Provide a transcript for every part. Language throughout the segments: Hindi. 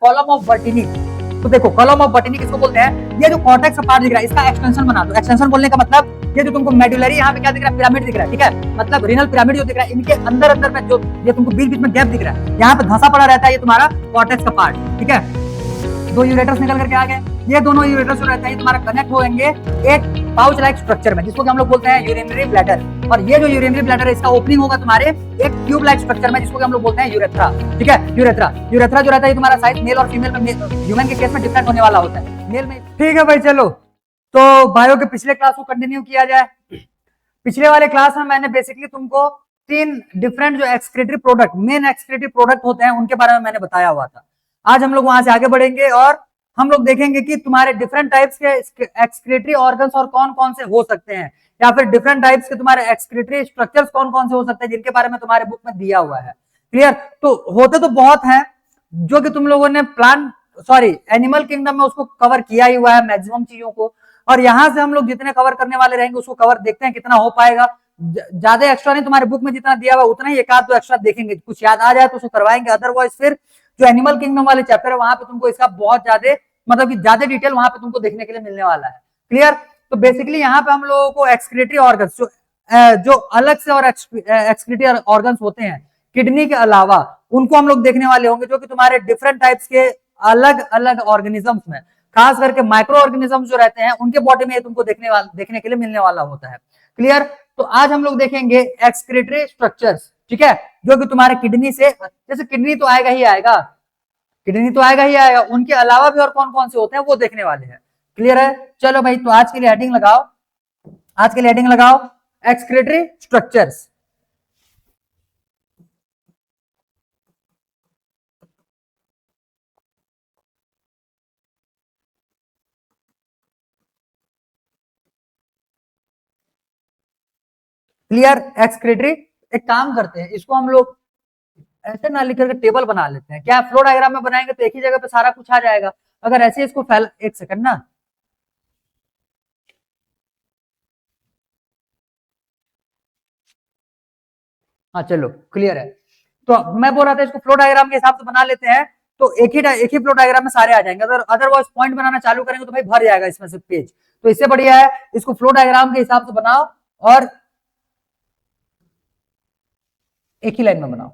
Column of वर्टिनी। तो देखो कॉलम ऑफ वर्टिनी किसको बोलते हैं? ये जो कॉर्टेक्स का पार्ट दिख रहा है इसका एक्सटेंशन बना दो। एक्सटेंशन बोलने का मतलब ये जो तुमको मेडुलरी यहाँ पे क्या दिख रहा है, पिरामिड दिख रहा है, ठीक है, मतलब रीनल पिरामिड जो दिख रहा है, इनके अंदर अंदर में जो ये तुमको बीच बीच में गैप दिख रहा है, यहाँ पे धंसा पड़ा रहता है, ये तुम्हारा कॉर्टेक्स का पार्ट, ठीक है। दो यूरेटर्स निकल करके आ गए, ये दोनों यूरेटर्स जो रहते हैं तुम्हारा कनेक्ट होंगे एक पाउच लाइक स्ट्रक्चर में, जिसको हम लोग बोलते हैं यूरिनरी ब्लैडर। और ये जो यूरिनरी ब्लैडर है इसका ओपनिंग होगा तुम्हारे एक ट्यूब लाइक स्ट्रक्चर में, जिसको हम लोग बोलते हैं यूरेथ्रा, ठीक है। यूरेथ्रा यूरेथ्रा जो रहता है तुम्हारा साइज मेल और फीमेल में, ह्यूमन के केस में डिफरेंट होने वाला होता है, मेल में, ठीक है भाई। चलो तो बायो के पिछले क्लास को कंटिन्यू किया जाए। पिछले वाले क्लास में मैंने बेसिकली तुमको तीन डिफरेंट जो excretory product, main excretory product होते हैं, उनके बारे में मैंने बताया हुआ था। आज हम लोग वहां से आगे बढ़ेंगे और हम लोग देखेंगे कि तुम्हारे डिफरेंट टाइप्स के एक्सक्रीटरी ऑर्गन्स और कौन कौन से हो सकते हैं, या फिर डिफरेंट टाइप्स के तुम्हारे एक्सक्रीटरी स्ट्रक्चर्स कौन कौन से हो सकते हैं, जिनके बारे में तुम्हारे बुक में दिया हुआ है। क्लियर? तो होते तो बहुत हैं जो कि तुम लोगों ने एनिमल किंगडम में उसको कवर किया ही हुआ है मैक्सिमम चीजों को, और यहां से हम लोग जितने कवर करने वाले रहेंगे उसको कवर देखते हैं कितना हो पाएगा। ज्यादा एक्स्ट्रा नहीं, तुम्हारे बुक में जितना दिया हुआ उतना ही, एक आध दो एक्स्ट्रा देखेंगे, कुछ याद आ जाए तो उसको करवाएंगे, अदरवाइज फिर जो एनिमल किंगडम वाले चैप्टर है वहां पे तुमको इसका बहुत ज्यादा मतलब कि ज्यादा डिटेल वहां पे तुमको देखने के लिए मिलने वाला है। क्लियर? तो बेसिकली यहाँ पे हम लोगों को एक्सक्रीटरी ऑर्गन्स जो अलग से और एक्सक्रीटरी ऑर्गन्स होते हैं किडनी के अलावा, उनको हम लोग देखने वाले होंगे, जो कि तुम्हारे डिफरेंट टाइप्स के अलग अलग ऑर्गेनिजम्स में, खास करके माइक्रो ऑर्गेनिजम्स जो रहते हैं उनके बॉडी में तुमको देखने के लिए मिलने वाला होता है। क्लियर? तो आज हम लोग देखेंगे एक्सक्रीटरी स्ट्रक्चर्स, ठीक है, जो कि तुम्हारे किडनी से, जैसे किडनी तो आएगा ही आएगा, किडनी तो आएगा ही आएगा, उनके अलावा भी और कौन कौन से होते हैं वो देखने वाले हैं। क्लियर है? चलो भाई, तो आज के लिए हेडिंग लगाओ, आज के लिए हेडिंग लगाओ एक्सक्रीटरी स्ट्रक्चर्स। क्लियर? एक्सक्रीटरी, एक काम करते हैं, इसको हम लोग ऐसे ना लिख करके टेबल बना लेते हैं, क्या फ्लो डायग्राम में बनाएंगे तो एक ही जगह पे सारा कुछ आ जाएगा। अगर ऐसे इसको फैल, एक सेकंड ना, हाँ चलो क्लियर है। तो मैं बोल रहा था इसको फ्लो डायग्राम के हिसाब से बना लेते हैं, तो एक ही फ्लो डायग्राम में सारे आ जाएंगे। अगर अदरवाइज पॉइंट बनाना चालू करेंगे तो भाई भर जाएगा इसमें से पेज, तो इससे बढ़िया है इसको फ्लो डायग्राम के हिसाब से बनाओ और एक ही लाइन में बनाओ।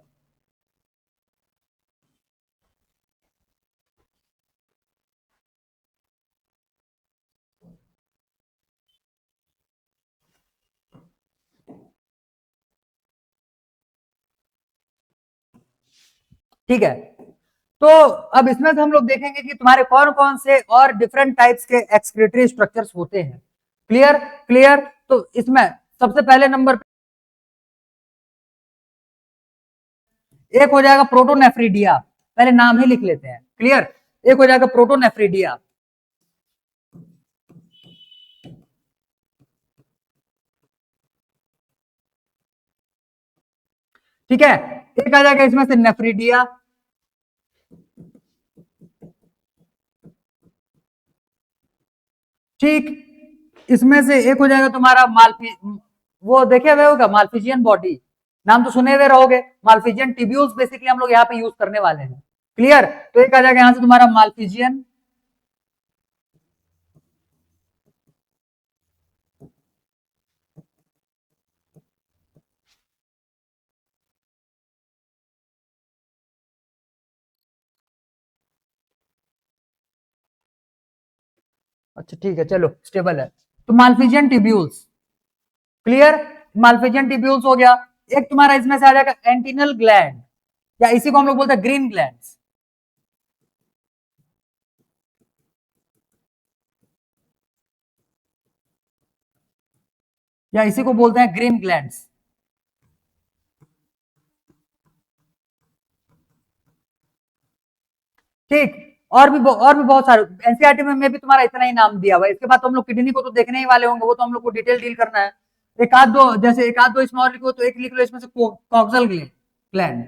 ठीक है, तो अब इसमें से हम लोग देखेंगे कि तुम्हारे कौन कौन से और डिफरेंट टाइप्स के एक्सक्रीटरी स्ट्रक्चर्स होते हैं। क्लियर? क्लियर? तो इसमें सबसे पहले नंबर एक हो जाएगा प्रोटोनेफ्रिडिया, पहले नाम ही लिख लेते हैं। क्लियर? एक हो जाएगा प्रोटोनेफ्रिडिया, ठीक है। एक आ जाएगा इसमें से नेफ्रिडिया, ठीक। इसमें से एक हो जाएगा तुम्हारा वो देखे हुए होगा मालफिजियन बॉडी, नाम तो सुने हुए रहोगे, मालफिजियन टिब्यूल्स बेसिकली हम लोग यहाँ पे यूज करने वाले हैं। क्लियर? तो एक आ जाएगा यहां से तुम्हारा मालफिजियन, अच्छा ठीक है चलो स्टेबल है, तो Malpighian tubules. Clear? Malpighian tubules हो गया। एक तुम्हारा इसमें से आ जाएगा एंटिनल ग्लैंड, या इसी को हम लोग बोलते हैं ग्रीन ग्लैंड्स, या इसी को बोलते हैं ग्रीन ग्लैंड्स। ठीक। और भी बहुत सारे एनसीईआरटी में भी तुम्हारा इतना ही नाम दिया हुआ है। इसके बाद तो हम लोग किडनी को तो देखने ही वाले होंगे, वो तो हम लोग को डिटेल डील करना है। एक आध दो, जैसे एक आध दो इसमें और लिखो, तो एक लिख लो इसमें से कॉक्सल ग्लैंड,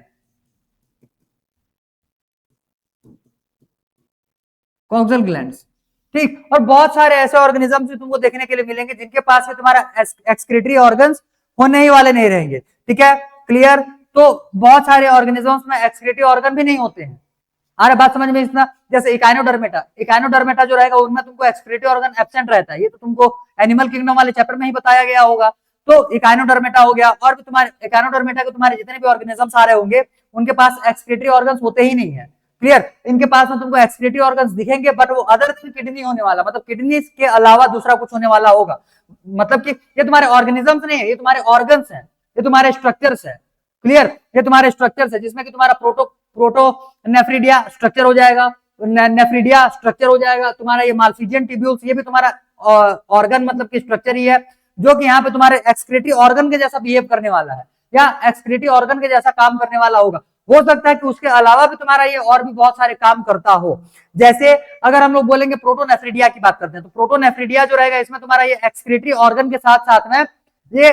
कॉक्सल ग्लैंड्स, ठीक। और बहुत सारे ऐसे ऑर्गेनिजम्स भी तुमको देखने के लिए मिलेंगे जिनके पास में तुम्हारा एक्सक्रीटरी ऑर्गन्स होने ही वाले नहीं रहेंगे, ठीक है। क्लियर? तो बहुत सारे ऑर्गेनिजम्स में एक्सक्रीटरी ऑर्गन भी नहीं होते हैं, आ रहा बात समझ में इतना? जैसे इकाइनोडर्मेटा जो रहेगा उनमें तुमको एक्सक्रीटरी ऑर्गन एब्सेंट रहता है, ये तो तुमको एनिमल किंगडम वाले चैप्टर में ही बताया गया होगा। तो इकाइनोडर्मेटा हो गया, और भी तुम्हारे इकाइनोडर्मेटा के तुम्हारे जितने भी ऑर्गेनिजम्स आ रहे होंगे उनके पास एक्सक्रीटरी ऑर्गन्स होते ही नहीं है। क्लियर? इनके पास में तुमको एक्सक्रीटरी ऑर्गन्स दिखेंगे, बट वो अदर देन किडनी होने वाला, मतलब किडनी के अलावा दूसरा कुछ होने वाला होगा। मतलब कि ये तुम्हारे ऑर्गेनिजम्स नहीं है, ये तुम्हारे ऑर्गन्स हैं, ये तुम्हारे स्ट्रक्चर्स है। क्लियर? ये तुम्हारे स्ट्रक्चर्स है, जिसमें कि तुम्हारा प्रोटोनेफ्रिडिया स्ट्रक्चर हो जाएगा, नेफ्रिडिया स्ट्रक्चर हो जाएगा, तुम्हारा ये माल्फिजियन टिब्यूल्स ये भी तुम्हारा ऑर्गन मतलब कि स्ट्रक्चर ही है, जो कि यहाँ पे तुम्हारे एक्सक्रीटरी ऑर्गन के जैसा बिहेव करने वाला है, या एक्सक्रीटरी ऑर्गन के जैसा काम करने वाला होगा। हो सकता है कि उसके अलावा भी तुम्हारा ये और भी बहुत सारे काम करता हो। जैसे अगर हम लोग बोलेंगे प्रोटोनेफ्रिडिया की बात करते हैं, तो प्रोटोनेफ्रिडिया जो रहेगा इसमें तुम्हारा ये एक्सक्रीटरी ऑर्गन के साथ साथ में ये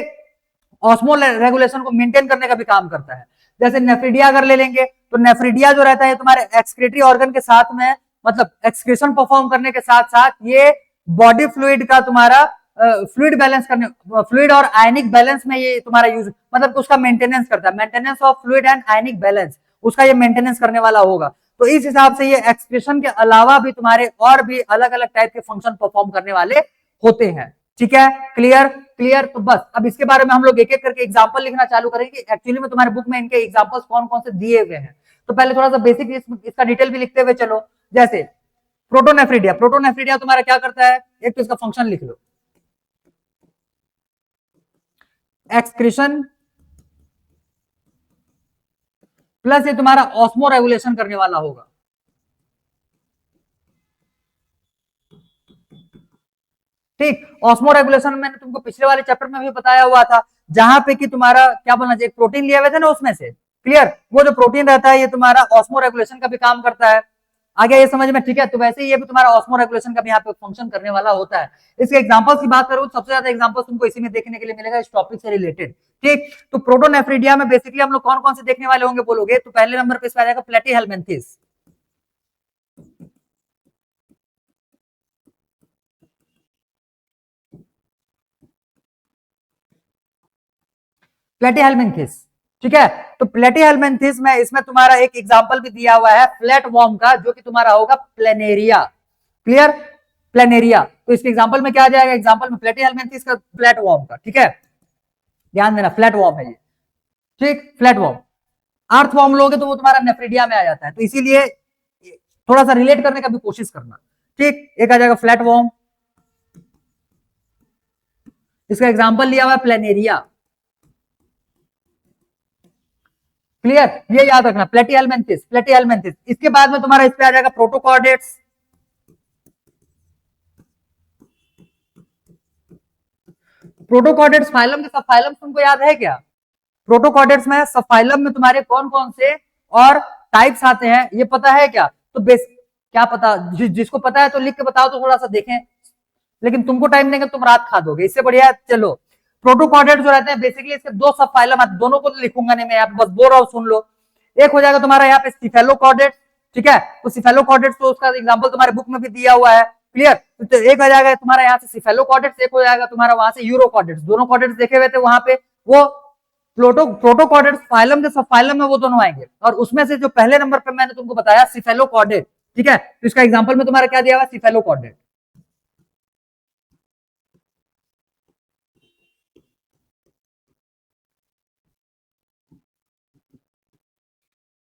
ऑस्मोल रेगुलेशन को मेंटेन करने का भी काम करता है। जैसे नेफ्रिडिया अगर ले लेंगे, तो नेफ्रिडिया जो रहता है तुम्हारे एक्सक्रीटरी ऑर्गन के साथ में, मतलब एक्सक्रीशन परफॉर्म करने के साथ साथ ये बॉडी फ्लूइड का तुम्हारा फ्लूइड बैलेंस करने, फ्लूइड और आयनिक बैलेंस में ये तुम्हारा यूज, मतलब उसका मेंटेनेंस करता है, maintenance of fluid and ionic balance, उसका ये मेंटेनेंस करने वाला होगा। तो इस हिसाब से ये एक्सक्रीशन के अलावा भी तुम्हारे और भी अलग अलग टाइप के फंक्शन परफॉर्म करने वाले होते हैं। ठीक है? क्लियर? क्लियर? तो बस अब इसके बारे में हम लोग एक एक करके एग्जांपल लिखना चालू करेंगे। एक्चुअली में तुम्हारे बुक में इनके एग्जांपल्स कौन कौन से दिए हुए हैं, तो पहले थोड़ा सा बेसिक इसका डिटेल भी लिखते हुए चलो। जैसे प्रोटोनेफ्रिडिया तुम्हारा क्या करता है, एक तो इसका फंक्शन लिख लो, एक्सक्रीशन प्लस ये तुम्हारा ऑस्मो रेगुलेशन करने वाला होगा। ठीक, ऑस्मो रेगुलेशन मैंने तुमको पिछले वाले चैप्टर में भी बताया हुआ था, जहां पे कि तुम्हारा क्या बोलना चाहिए, प्रोटीन लिए हुए थे ना उसमें से। क्लियर? वो जो प्रोटीन रहता है ये तुम्हारा ऑस्मो रेगुलेशन का भी काम करता है। आगे ये समझ में? ठीक है, तो वैसे ही ये भी तुम्हारा ऑस्मो रेगुलेशन का भी यहाँ पे फंक्शन करने वाला होता है। इसके एग्जांपल्स की बात करूं, सबसे ज्यादा एग्जांपल्स तुमको इसी में देखने के लिए मिलेगा, इस टॉपिक से रिलेटेड। ठीक, तो प्रोटोनेफ्रिडिया में बेसिकली हम लोग कौन कौन से देखने वाले होंगे बोलोगे, तो पहले नंबर पे इस पे आ जाएगा प्लेटीहेल्मिन्थेस। प्लेटीहेल्मिन्थेस। ठीक है, तो प्लेटीहेल्मिन्थेस में इसमें तुम्हारा एक एग्जांपल भी दिया हुआ है फ्लैट वॉर्म का, जो कि तुम्हारा होगा प्लेनेरिया। क्लियर? प्लेनेरिया, तो इसके एग्जांपल में क्या आ जाएगा, एग्जांपल में प्लेटीहेल्मिन्थेस का फ्लैट वॉर्म का। ठीक है, ध्यान देना, फ्लैट वॉर्म है ये। ठीक, फ्लैट वॉर्म। अर्थ वॉर्म लोगे तो वो तुम्हारा नेफ्रिडिया में आ जाता है, तो इसीलिए थोड़ा सा रिलेट करने का भी कोशिश करना। ठीक, एक आ जाएगा फ्लैट वॉर्म, इसका एग्जांपल लिया हुआ है प्लेनेरिया। क्लियर? ये याद रखना, प्लेटीहेल्मिन्थेस, प्लेटीहेल्मिन्थेस। इसके बाद में तुम्हारा इस पे आ जाएगा प्रोटोकॉर्डेट्स। प्रोटोकॉर्डेट्स फाइलम के सब फाइलम तुमको याद है क्या? प्रोटोकॉर्डेट्स में सब फाइलम में तुम्हारे कौन कौन से और टाइप्स आते हैं, ये पता है क्या? तो बेस क्या पता, जिसको पता है तो लिख के बताओ तो थोड़ा सा देखें, लेकिन तुमको टाइम देंगे तुम रात खा दोगे, इससे बढ़िया चलो। प्रोटोकॉर्डेट जो रहते हैं बेसिकली इसके दो सब फाइलम आते हैं, दोनों को तो लिखूंगा नहीं मैं, यहाँ पे बस बोल रहा हूँ, सुन लो। एक हो जाएगा तुम्हारा यहाँ पे सिफेलोकॉर्डेट। ठीक है, तो सिफेलोकॉर्डेट तो उसका एग्जांपल तुम्हारे बुक में भी दिया हुआ है। क्लियर? तो एक हो जाएगा तुम्हारा यहाँ से सिफेलोकॉर्डेट, एक हो जाएगा तुम्हारा वहां से यूरोकॉर्डेट। दोनों कॉर्डेट्स देखे हुए थे वहां पे, वो प्रोटोकॉर्डेट्स फाइलम के सब फाइलम में वो दोनों आएंगे, और उसमें से जो पहले नंबर पे मैंने तुमको बताया सिफेलोकॉर्डेट। ठीक है, तो इसका एग्जांपल में तुम्हारा क्या दिया हुआ, सिफेलोकॉर्डेट।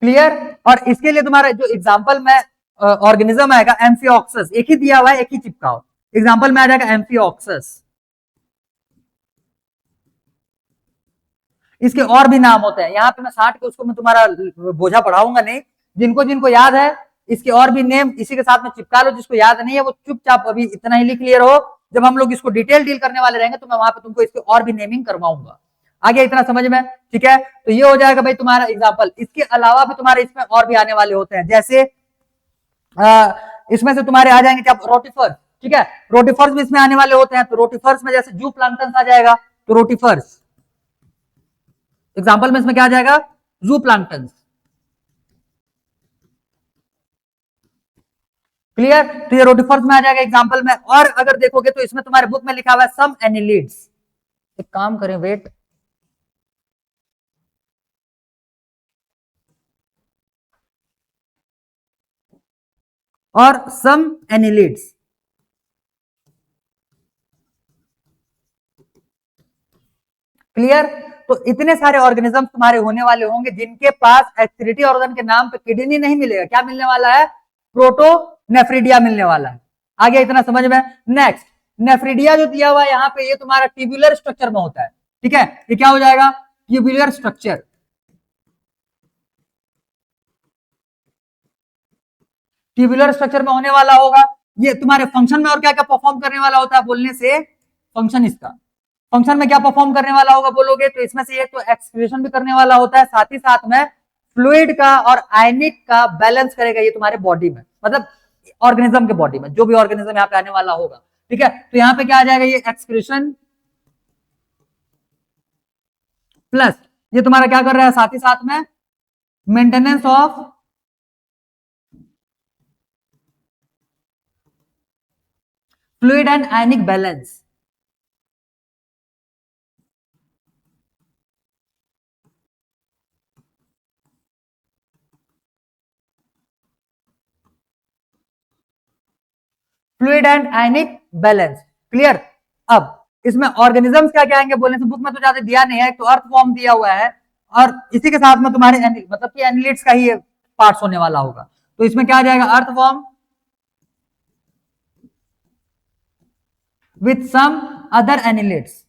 क्लियर? और इसके लिए तुम्हारा जो एग्जांपल में ऑर्गेनिज्म आएगा एम्फिऑक्सस, एक ही दिया हुआ है, एक ही चिपकाओ। एग्जांपल में आ जाएगा एम्फिऑक्सस। इसके और भी नाम होते हैं, यहाँ पे मैं 60 के उसको मैं तुम्हारा बोझा पढ़ाऊंगा नहीं, जिनको जिनको याद है इसके और भी नेम इसी के साथ में चिपका लो, जिसको याद नहीं है वो चुपचाप अभी इतना ही लिख लिए रहो। जब हम लोग इसको डिटेल डील करने वाले रहेंगे तो मैं वहां पे तुमको इसके और भी नेमिंग करवाऊंगा। आगे इतना समझ में? ठीक है, तो ये हो जाएगा भाई तुम्हारा एग्जाम्पल। इसके अलावा भी तुम्हारे इसमें और भी आने वाले होते हैं, जैसे इसमें से तुम्हारे आ जाएंगे क्या, रोटिफर्स। ठीक है, रोटिफर्स भी इसमें आने वाले होते हैं, तो रोटिफर्स में जैसे जू प्लांक्टन आ जाएगा, तो रोटिफर्स एग्जाम्पल में इसमें क्या आ जाएगा, जू प्लांक्टन। क्लियर? तो ये रोटिफर्स में आ जाएगा एग्जाम्पल में। और अगर देखोगे तो इसमें तुम्हारे बुक में लिखा हुआ है सम एनिलिड्स। एक काम करें, वेट, और सम एनिलिड्स। क्लियर। तो इतने सारे ऑर्गेनिज्म तुम्हारे होने वाले होंगे जिनके पास एक्सक्रीटरी ऑर्गन के नाम पे किडनी नहीं मिलेगा। क्या मिलने वाला है? प्रोटोनेफ्रिडिया मिलने वाला है। आ गया इतना समझ में? नेक्स्ट, नेफ्रिडिया जो दिया हुआ है यहाँ पे, ये तुम्हारा ट्यूबुलर स्ट्रक्चर में होता है। ठीक है, ये क्या हो जाएगा? Tubular structure. ट्यूबुलर स्ट्रक्चर में होने वाला होगा। ये तुम्हारे फंक्शन में और क्या क्या परफॉर्म करने वाला होता है बोलने से? फंक्शन इसका, फंक्शन में क्या परफॉर्म करने वाला होगा बोलोगे तो इसमें से ये तो एक्सक्रीशन भी करने वाला होता है, साथ ही साथ में फ्लूइड का और आयनिक का बैलेंस करेगा ये तुम्हारे बॉडी में, मतलब ऑर्गेनिज्म के बॉडी में, जो भी ऑर्गेनिज्म यहाँ पे आने वाला होगा। ठीक है, तो यहाँ पे क्या आ जाएगा? ये एक्सक्रीशन प्लस ये तुम्हारा क्या कर रहा है साथ ही साथ में? Maintenance of fluid and ionic balance. Fluid and ionic balance. Clear. अब इसमें ऑर्गेनिजम्स क्या क्या आएंगे बोलने से, बुक में तो ज्यादा दिया नहीं है, तो अर्थ फॉर्म दिया हुआ है और इसी के साथ में तुम्हारे मतलब कि एनिलिड्स का ही पार्ट्स होने वाला होगा। तो इसमें क्या आ जाएगा? Earthworm with some other annelids.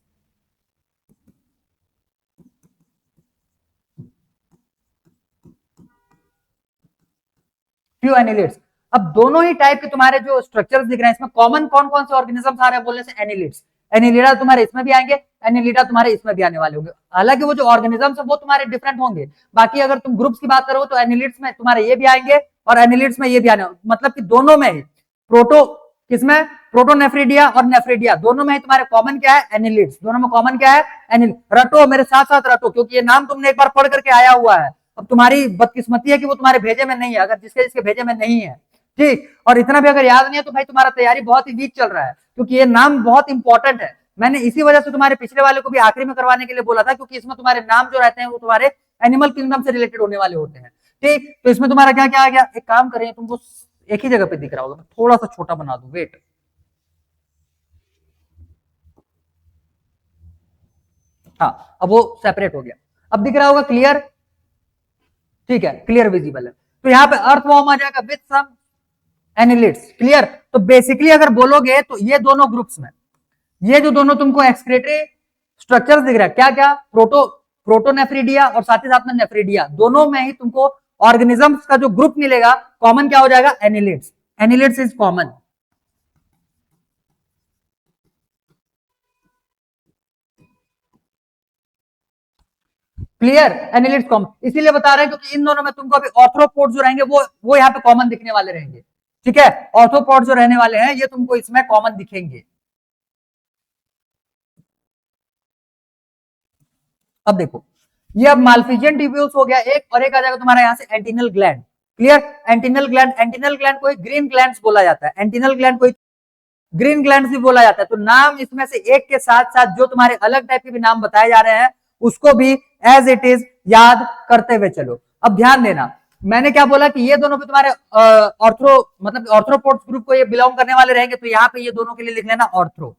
Few annelids. अब दोनों ही टाइप के तुम्हारे जो स्ट्रक्चर्स दिख रहे हैं, इसमें कॉमन कौन कौन से ऑर्गेनिज्म आ रहे हैं बोलने से? एनिलिड्स। एनिलिडा तुम्हारे इसमें भी आएंगे, एनिलिडा तुम्हारे इसमें भी आने वाले होंगे। हालांकि वो जो ऑर्गेनिजम्स है वो तुम्हारे डिफरेंट होंगे, बाकी अगर तुम ग्रुप्स की बात करो तो एनिलिड्स में तुम्हारे ये भी आएंगे और एनिलिड्स में ये भी आने, मतलब कि दोनों में ही प्रोटो, किसमें? प्रोटोनेफ्रिडिया और नेफ्रिडिया, दोनों में ही तुम्हारे कॉमन क्या है? एनिलिड्स। दोनों में कॉमन क्या है? एनिल। रटो मेरे साथ साथ रटो, क्योंकि ये नाम तुमने एक बार पढ़ करके आया हुआ है। अब तुम्हारी बदकिस्मती है कि वो तुम्हारे भेजे में नहीं है, अगर जिसके जिसके भेजे में नहीं है। ठीक, और इतना भी अगर याद नहीं है तो भाई तुम्हारा तैयारी बहुत ही वीक चल रहा है, क्योंकि ये नाम बहुत इंपॉर्टेंट है। मैंने इसी वजह से तुम्हारे पिछले वाले को भी आखिरी में करवाने के लिए बोला था, क्योंकि इसमें तुम्हारे नाम जो रहते हैं वो तुम्हारे एनिमल किंगडम से रिलेटेड होने वाले होते हैं। ठीक, तो इसमें तुम्हारा क्या क्या आ गया? एक काम करें, तुमको एक ही जगह पे दिख रहा होगा, थोड़ा सा छोटा बना दू, वेट। हाँ, अब वो सेपरेट हो गया, अब दिख रहा होगा क्लियर? ठीक है, क्लियर विजिबल है। तो यहाँ पे अर्थ फॉर्म आ जाएगा विथ सम एनिलिड्स। क्लियर। तो बेसिकली अगर बोलोगे तो ये दोनों ग्रुप्स में, ये जो दोनों तुमको एक्सक्रीटरी स्ट्रक्चर्स दिख रहा है, क्या क्या? प्रोटोनेफ्रिडिया और साथ ही साथ में नेफ्रिडिया, दोनों में ही तुमको ऑर्गेनिजम्स का जो ग्रुप मिलेगा कॉमन क्या हो जाएगा? Annelids. Annelids is common. Clear. Annelids common इसीलिए बता रहे हैं क्योंकि इन दोनों में तुमको अभी ऑर्थ्रोपोड जो रहेंगे वो यहाँ पे कॉमन दिखने वाले रहेंगे। ठीक है, ऑर्थ्रोपोड जो रहने वाले हैं ये तुमको इसमें कॉमन दिखेंगे। अब देखो, ये अब माल्फिजियन ट्यूब्यूल्स हो गया एक, और एक आ जाएगा तुम्हारा यहाँ से एंटिनल ग्लैंड। क्लियर। एंटिनल ग्लैंड, एंटिनल ग्लैंड को ग्रीन ग्लैंड बोला जाता है, एंटिनल ग्लैंड को ग्रीन ग्लैंड भी बोला जाता है। तो नाम इसमें से एक के साथ साथ जो तुम्हारे अलग टाइप के भी नाम बताए जा रहे हैं उसको भी एज इट इज याद करते हुए चलो। अब ध्यान देना, मैंने क्या बोला कि ये दोनों भी तुम्हारे ऑर्थ्रो, मतलब ऑर्थ्रोपोड्स ग्रुप को ये बिलोंग करने वाले रहेंगे, तो यहाँ पे ये दोनों के लिए लिख लेना ऑर्थ्रो,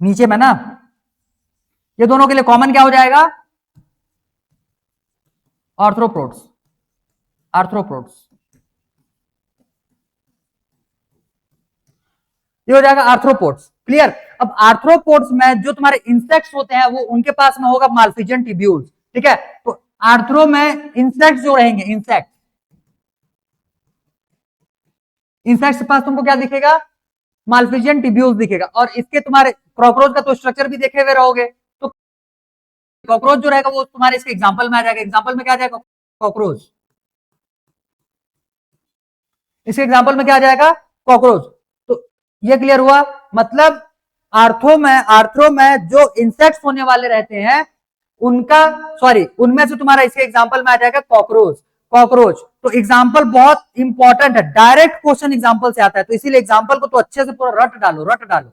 नीचे में ना, ये दोनों के लिए कॉमन क्या हो जाएगा? ऑर्थ्रोपोड्स, आर्थ्रोपोड्स, ये हो जाएगा आर्थ्रोपोड्स। क्लियर। अब आर्थ्रोपोड्स में जो तुम्हारे इंसेक्ट्स होते हैं वो उनके पास में होगा माल्फिजियन ट्यूब्यूल्स। ठीक है, तो आर्थ्रो में इंसेक्ट्स जो रहेंगे, इंसेक्ट, इंसेक्ट्स के पास तुमको क्या दिखेगा? माल्फिजियन ट्यूब्यूल्स दिखेगा। और इसके तुम्हारे कॉकरोच का तो स्ट्रक्चर भी देखे हुए रहोगे, तो कॉकरोच जो रहेगा वो तुम्हारे इसके एग्जांपल में आ जाएगा। एग्जांपल में क्या आ जाएगा? कॉकरोच। इसके एग्जांपल में क्या आ जाएगा? कॉकरोच। तो ये क्लियर हुआ, मतलब आर्थ्रो में जो इंसेक्ट्स होने वाले रहते हैं उनका, सॉरी, उनमें से तुम्हारा इसके एग्जांपल में आ जाएगा कॉकरोच। कॉकरोच तो एग्जांपल बहुत इंपॉर्टेंट है, डायरेक्ट क्वेश्चन एग्जांपल से आता है, तो इसीलिए एग्जांपल को तो अच्छे से पूरा रट डालो, रट डालो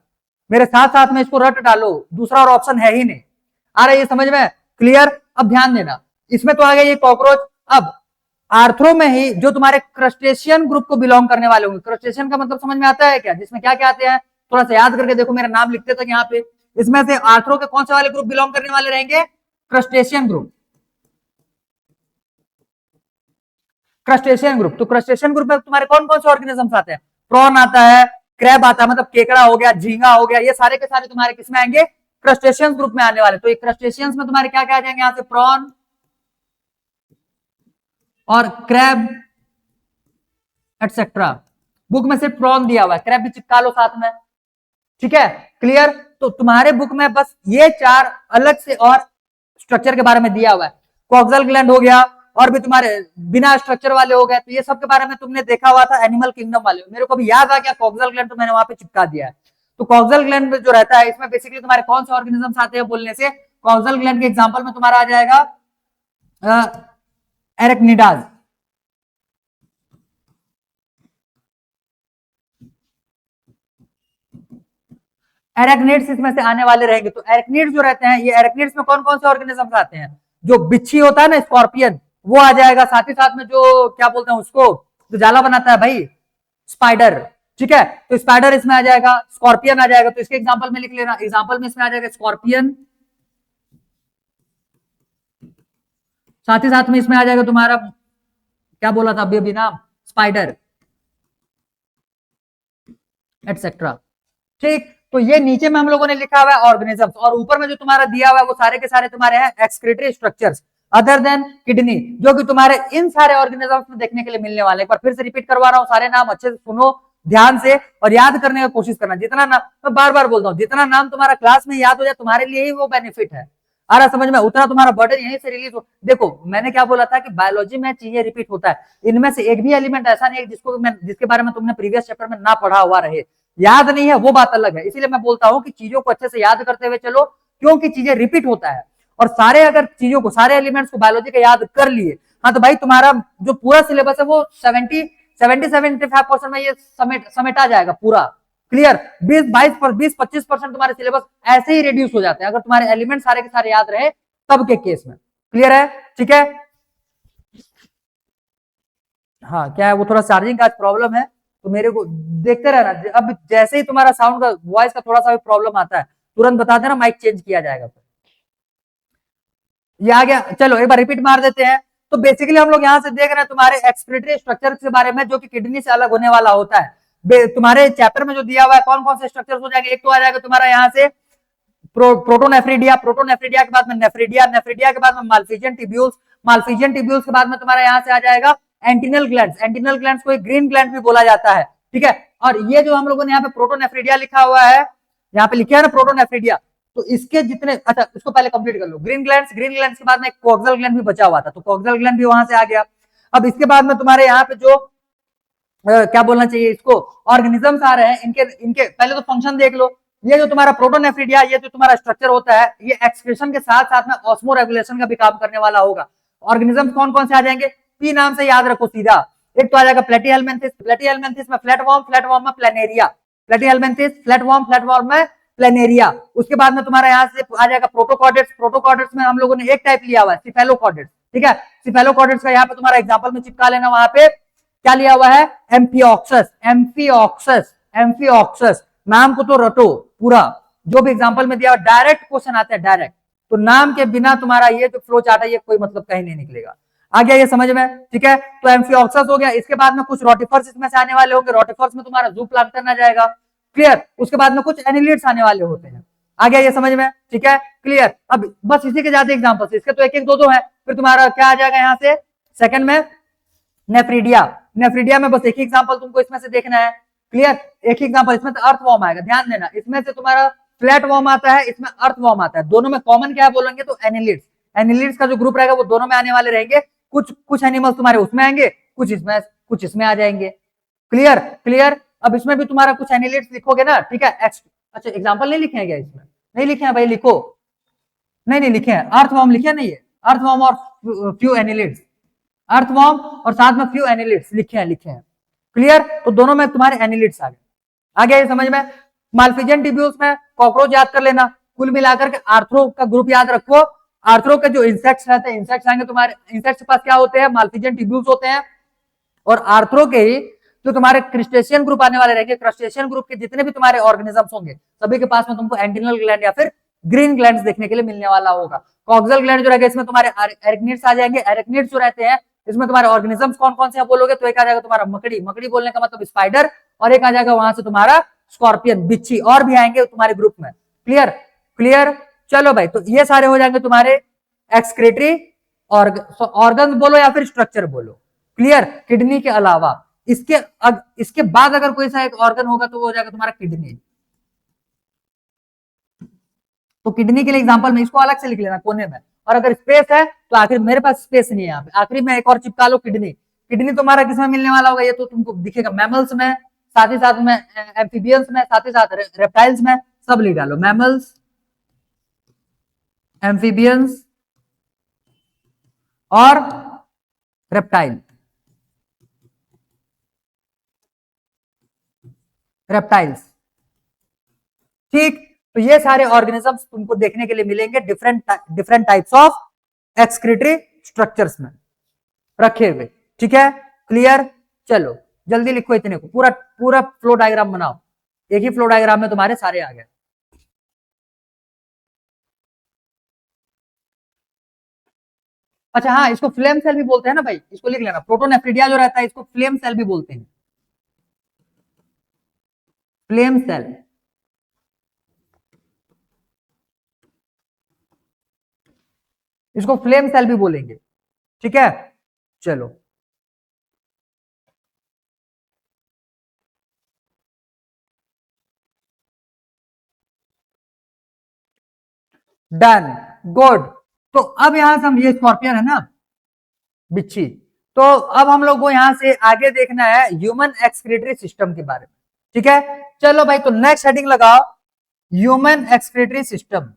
मेरे साथ साथ में, इसको रट डालो, दूसरा और ऑप्शन है ही नहीं। आ रहा है ये समझ में? क्लियर। अब ध्यान देना, इसमें तो आ गया ये कॉकरोच। अब आर्थ्रो में ही जो तुम्हारे क्रस्टेशियन ग्रुप को बिलोंग करने वाले होंगे, क्रस्टेशियन का मतलब समझ में आता है क्या, जिसमें क्या क्या आते हैं, थोड़ा सा याद करके देखो, मेरा नाम लिखते तक यहाँ पे, इसमें से आर्थ्रो के कौन से वाले ग्रुप बिलोंग करने वाले रहेंगे, क्रस्टेशियन ग्रुप, क्रस्टेशियन ग्रुप। तो क्रस्टेशियन ग्रुप में तुम्हारे कौन कौन से ऑर्गेनिजम्स आते हैं, प्रॉन आता है, क्रैब आता है, मतलब केकड़ा हो गया, झींगा हो गया, ये सारे के सारे तुम्हारे किसमें आएंगे, क्रस्टेशियन ग्रुप में आने वाले। तो एक क्रस्टेशियंस में तुम्हारे क्या क्या आ जाएंगे, यहाँ से प्रॉन और क्रैब एटसेट्रा। बुक में सिर्फ प्रॉन दिया हुआ है, क्रैब भी चिपका लो साथ में, ठीक है, क्लियर। तो तुम्हारे बुक में बस ये चार अलग से और स्ट्रक्चर के बारे में दिया हुआ है, कॉक्सल ग्लैंड हो गया, और भी तुम्हारे बिना स्ट्रक्चर वाले हो गए, तो ये सब के बारे में तुमने देखा हुआ था एनिमल किंगडम वाले। मेरे को भी याद आ गया कॉक्सल ग्लैंड, तो मैंने वहां पे चिपका दिया है। तो कॉक्सल ग्लैंड में जो रहता है, इसमें बेसिकली तुम्हारे कौन से ऑर्गेनिजम्स आते हैं बोलने से, कॉक्सल ग्लैंड के एग्जांपल में तुम्हारा आ जाएगा एरेक्निडाज, एरेक्निड्स इसमें से आने वाले रहेंगे। तो एरेक्निड्स जो रहते हैं, ये एरेक्निड्स में कौन कौन से ऑर्गेनिजम्स आते हैं, जो बिच्छी होता है ना, स्कॉर्पियन, वो आ जाएगा, साथ ही साथ में जो क्या बोलते हैं उसको, जो जाला बनाता है भाई, स्पाइडर, ठीक है, तो स्पाइडर इसमें आ जाएगा, स्कॉर्पियन आ जाएगा। तो इसके एग्जांपल में लिख लेना, एग्जांपल में इसमें आ जाएगा स्कॉर्पियन, साथ ही साथ में इसमें आ जाएगा तुम्हारा, क्या बोला था अभी अभी नाम, स्पाइडर एटसेट्रा, ठीक। तो ये नीचे में हम लोगों ने लिखा हुआ है ऑर्गेनिजम्स, और ऊपर में जो तुम्हारा दिया हुआ है वो सारे के सारे तुम्हारे हैं excretory structures other than kidney, जो कि तुम्हारे इन सारे ऑर्गेनिजम्स में देखने के लिए मिलने वाले। एक बार फिर से रिपीट करवा रहा हूँ, सारे नाम अच्छे से सुनो ध्यान से और याद करने की कोशिश करना। जितना नाम, मैं बार बार बोलता हूँ, जितना नाम तुम्हारा क्लास में याद हो जाए तुम्हारे लिए ही वो बेनिफिट है, आ रहा समझ में, उतना तुम्हारा बर्डन यहीं से रिलीज हो। देखो मैंने क्या बोला था कि बायोलॉजी में चीजें रिपीट होता है, इनमें से एक भी एलिमेंट ऐसा नहीं है जिसके बारे में तुमने प्रीवियस चैप्टर में ना पढ़ा हुआ रहे, याद नहीं है वो बात अलग है। इसीलिए मैं बोलता हूं कि चीजों को अच्छे से याद करते हुए चलो, क्योंकि चीजें रिपीट होता है। और सारे अगर चीजों को, सारे एलिमेंट्स को बायोलॉजी का याद कर लिए, हाँ, तो भाई तुम्हारा जो पूरा सिलेबस है वो 70-75% में ये समेटा जाएगा पूरा, क्लियर। 20-22-20-25% तुम्हारे सिलेबस ऐसे ही रिड्यूस हो जाते हैं अगर तुम्हारे एलिमेंट सारे के सारे याद रहे तब के केस में, क्लियर है, ठीक है। हाँ, क्या है, वो थोड़ा चार्जिंग का प्रॉब्लम है, तो मेरे को देखते रहना, अब जैसे ही तुम्हारा साउंड का, वॉइस का थोड़ा सा भी प्रॉब्लम आता है तुरंत बता देना, माइक चेंज किया जाएगा। ये आ गया, चलो एक बार रिपीट मार देते हैं। तो बेसिकली हम लोग यहाँ से देख रहे हैं तुम्हारे एक्सक्रीटरी स्ट्रक्चर के बारे में, जो कि किडनी से अलग होने वाला होता है। तुम्हारे चैप्टर में जो दिया हुआ है कौन कौन से स्ट्रक्चर हो जाएंगे, एक तो आ जाएगा तुम्हारा यहाँ से प्रोटोनेफ्रिडिया, प्रोटोनेफ्रिडिया के बाद में नेफ्रिडिया, नेफ्रिडिया के बाद में माल्फिजियन टिब्यूल्स, माल्फिजियन टिब्यूल्स के बाद में तुम्हारा यहाँ से आ जाएगा एंटिनल ग्लैंड्स, एंटिनल ग्लैंड्स को एक ग्रीन ग्लैंड भी बोला जाता है, ठीक है। और ये जो हम लोगों ने यहाँ पे प्रोटोनेफ्रिडिया लिखा हुआ है, यहाँ पे लिखा है ना प्रोटोनेफ्रिडिया, तो इसके जितने, अच्छा इसको पहले कंप्लीट कर लो, ग्रीन ग्लैंड्स, ग्रीन ग्लैंड्स के बाद में कॉक्सल ग्लैंड भी बचा हुआ था, तो कॉक्सल ग्लैंड भी वहां से आ गया। अब इसके बाद में तुम्हारे यहाँ पे जो क्या बोलना चाहिए इसको, ऑर्गेनिजम्स आ रहे हैं, इनके इनके पहले तो फंक्शन देख लो। ये जो तुम्हारा प्रोटोनेफ्रिडिया, ये जो तुम्हारा स्ट्रक्चर होता है, ये एक्सक्रीशन के साथ साथ में ऑस्मो रेगुलेशन का भी काम करने वाला होगा। ऑर्गेनिजम्स कौन कौन से आ जाएंगे, पी नाम से याद रखो सीधा। एक तो आ जाएगा प्लेटीहेल्मिन्थिस, प्लेटीहेल्मिन्थिस में फ्लैटवर्म, फ्लैटवर्म में प्लेनेरिया, प्लेटीहेल्मिन्थिस, फ्लैटवर्म, फ्लैटवर्म में प्लेनेरिया। उसके बाद में तुम्हारा यहाँ से आ जाएगा प्रोटोकॉर्डेट्स, प्रोटोकॉर्डेट्स में हम लोगों ने एक टाइप लिया हुआ है सिफेलोकॉर्डेट्स, ठीक है। सिफेलोकॉर्डेट्स का यहाँ पे तुम्हारा एग्जांपल में चिपका लेना, वहां पे क्या लिया हुआ है, एम्फिऑक्सस, एम्फिऑक्सस, एम्फिऑक्सस, नाम को तो रटो पूरा, जो भी एग्जांपल में दिया हुआ डायरेक्ट क्वेश्चन आते हैं डायरेक्ट, तो नाम के बिना तुम्हारा ये जो फ्लो चार्ट है ये कोई मतलब कहीं नहीं निकलेगा। आ गया ये समझ में, ठीक है। तो एम्फिऑक्सस हो गया, इसके बाद में कुछ रोटिफर्स इसमें से आने वाले होंगे, रोटिफर्स में तुम्हारा जूप्लांक्टन आ जाएगा, क्लियर। उसके बाद में कुछ एनिलिड्स आने वाले होते हैं, आ गया ये समझ में, ठीक है, क्लियर। अब बस इसी के ज्यादा एग्जांपल्स, इसके तो एक एक दो दो है। फिर तुम्हारा क्या आ जाएगा यहाँ से सेकंड में, नेफ्रिडिया, नेफ्रिडिया में बस एक ही एग्जांपल तुमको इसमें से देखना है, क्लियर, एक ही एग्जांपल। इसमें तो अर्थवॉर्म आएगा, ध्यान देना, इसमें से तुम्हारा फ्लैट वॉर्म आता है, इसमें अर्थवॉर्म आता है, दोनों में कॉमन क्या है बोलेंगे तो एनिलिड्स, एनिलिड्स का जो ग्रुप रहेगा वो दोनों में आने वाले रहेंगे। कुछ कुछ एनिमल्स तुम्हारे उसमें आएंगे, कुछ इसमें आ जाएंगे, क्लियर क्लियर। अब इसमें भी तुम्हारा कुछ एनिलिड्स लिखोगे ना, ठीक है। अच्छा एग्जांपल नहीं लिखे हैं क्या इसमें, नहीं लिखे हैं भाई, लिखो, नहीं नहीं लिखे हैं, अर्थवॉर्म लिखे नहीं है, अर्थवॉर्म और फ्यू एनिलिड्स, अर्थवॉर्म और साथ में फ्यू एनिलिड्स लिखे हैं, क्लियर। तो दोनों में तुम्हारे एनिलिड्स आ गए, आ गया ये समझ में। माल्फिजियन टिब्यूल्स में कॉकरोच याद कर लेना, कुल मिलाकर के आर्थ्रो का ग्रुप याद रखो, आर्थ्रो के जो इंसेक्ट्स रहते हैं, इंसेक्ट्स आएंगे तुम्हारे, इंसेक्ट्स के पास क्या होते हैं, माल्फिजियन ट्यूब्यूल्स होते हैं। और आर्थ्रो के ही जो तुम्हारे क्रिस्टेशियन ग्रुप आने वाले रहेंगे, क्रिस्टेशियन ग्रुप के जितने भी तुम्हारे ऑर्गेनिजम्स होंगे सभी के पास में तुमको एंटिनल ग्लैंड या फिर ग्रीन ग्लैंड देखने के लिए मिलने वाला होगा। कॉक्सल ग्लैंड जो रहेगा इसमें तुम्हारे एरेक्निड्स आ जाएंगे। एरेक्निड्स जो रहते हैं इसमें तुम्हारे ऑर्गेनिजम्स कौन कौन से बोलोगे तो एक आ जाएगा तुम्हारा मकड़ी, मकड़ी बोलने का मतलब स्पाइडर, और एक आ जाएगा वहां से तुम्हारा स्कॉर्पियन, बिच्छी, और भी आएंगे तुम्हारे ग्रुप में। क्लियर क्लियर, चलो भाई, तो ये सारे हो जाएंगे तुम्हारे एक्सक्रेटरी ऑर्गन बोलो या फिर स्ट्रक्चर बोलो। क्लियर, किडनी के अलावा इसके बाद अगर कोई सा एक ऑर्गन होगा तो वो हो जाएगा तुम्हारा किडनी। तो किडनी के लिए एग्जांपल में इसको अलग से लिख लेना कोने में, और अगर स्पेस है तो आखिर मेरे पास स्पेस नहीं है यहाँ पे, आखिरी में एक और चिपका लो किडनी। किडनी तुम्हारा किसमें मिलने वाला होगा, ये तो तुमको दिखेगा मैमल्स में, साथ ही साथ में एम्फीबियंस में, साथ ही साथ रेप्टाइल्स में, सब लिख डालो, मैमल्स, एम्फीबियंस और रेप्टाइल, रेप्टाइल्स। ठीक, तो ये सारे ऑर्गेनिजम्स तुमको देखने के लिए मिलेंगे different types of excretory structures में रखे हुए। ठीक है, क्लियर, चलो जल्दी लिखो इतने को, पूरा पूरा फ्लो डायग्राम बनाओ, एक ही फ्लो डायग्राम में तुम्हारे सारे आ गए। अच्छा हाँ, इसको फ्लेम सेल भी बोलते हैं ना भाई, इसको लिख लेना, प्रोटोनेफ्रिडिया जो रहता है इसको फ्लेम सेल भी बोलते हैं, फ्लेम सेल। इसको फ्लेम सेल भी बोलेंगे। ठीक है, चलो डन, गुड। तो अब यहां से हम, ये स्कॉर्पियन है ना, बिच्छी, तो अब हम लोग को यहां से आगे देखना है ह्यूमन एक्सक्रीटरी सिस्टम के बारे में। ठीक है, चलो भाई, तो नेक्स्ट हेडिंग लगाओ, ह्यूमन एक्सक्रीटरी सिस्टम।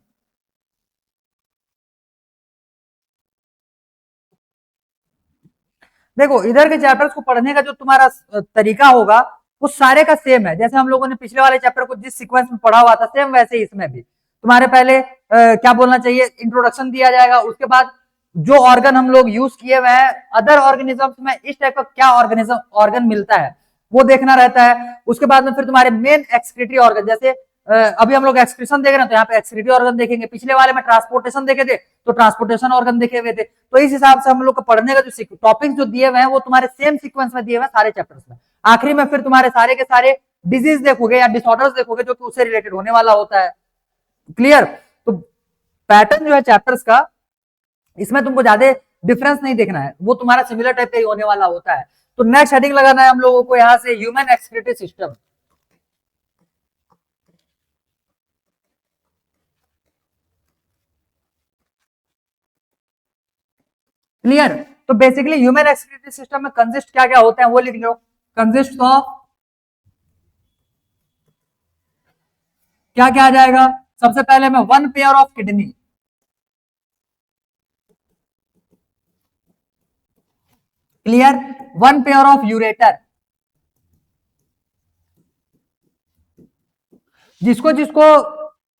देखो इधर के चैप्टर्स को पढ़ने का जो तुम्हारा तरीका होगा वो सारे का सेम है, जैसे हम लोगों ने पिछले वाले चैप्टर को जिस सीक्वेंस में पढ़ा हुआ था सेम वैसे ही इसमें भी तुम्हारे पहले क्या बोलना चाहिए, इंट्रोडक्शन दिया जाएगा, उसके बाद जो ऑर्गन हम लोग यूज किए हुए हैं अदर ऑर्गेनिजम्स में इस टाइप का क्या ऑर्गन मिलता है वो देखना रहता है। उसके बाद में फिर तुम्हारे मेन एक्सक्रीटरी ऑर्गन, जैसे अभी हम लोग एक्सक्रीशन देख रहे हैं तो यहाँ पे एक्सक्रीटरी ऑर्गन देखेंगे, पिछले वाले में ट्रांसपोर्टेशन देखे थे तो ट्रांसपोर्टेशन ऑर्गन देखे हुए थे। तो इस हिसाब से हम लोग को पढ़ने का जो टॉपिक्स जो दिए हुए हैं वो तुम्हारे सेम सीक्वेंस में दिए हुए हैं सारे चैप्टर्स में। आखिरी में फिर तुम्हारे सारे के सारे डिजीज देखोगे या डिसऑर्डर्स देखोगे जो कि उससे रिलेटेड होने वाला होता है। क्लियर, तो पैटर्न जो है चैप्टर्स का, इसमें तुमको ज्यादा डिफरेंस नहीं देखना है, वो तुम्हारा सिमिलर टाइप का ही होने वाला होता है। तो नेक्स्ट हेडिंग लगाना है हम लोगों को यहां से ह्यूमन एक्सक्रीटरी सिस्टम। क्लियर, तो बेसिकली ह्यूमन एक्सक्रीटरी सिस्टम में कंसिस्ट क्या क्या होते हैं वो लिख लो। कंसिस्ट ऑफ क्या क्या आ जाएगा, सबसे पहले में one pair of kidney, clear, one pair of ureter, जिसको जिसको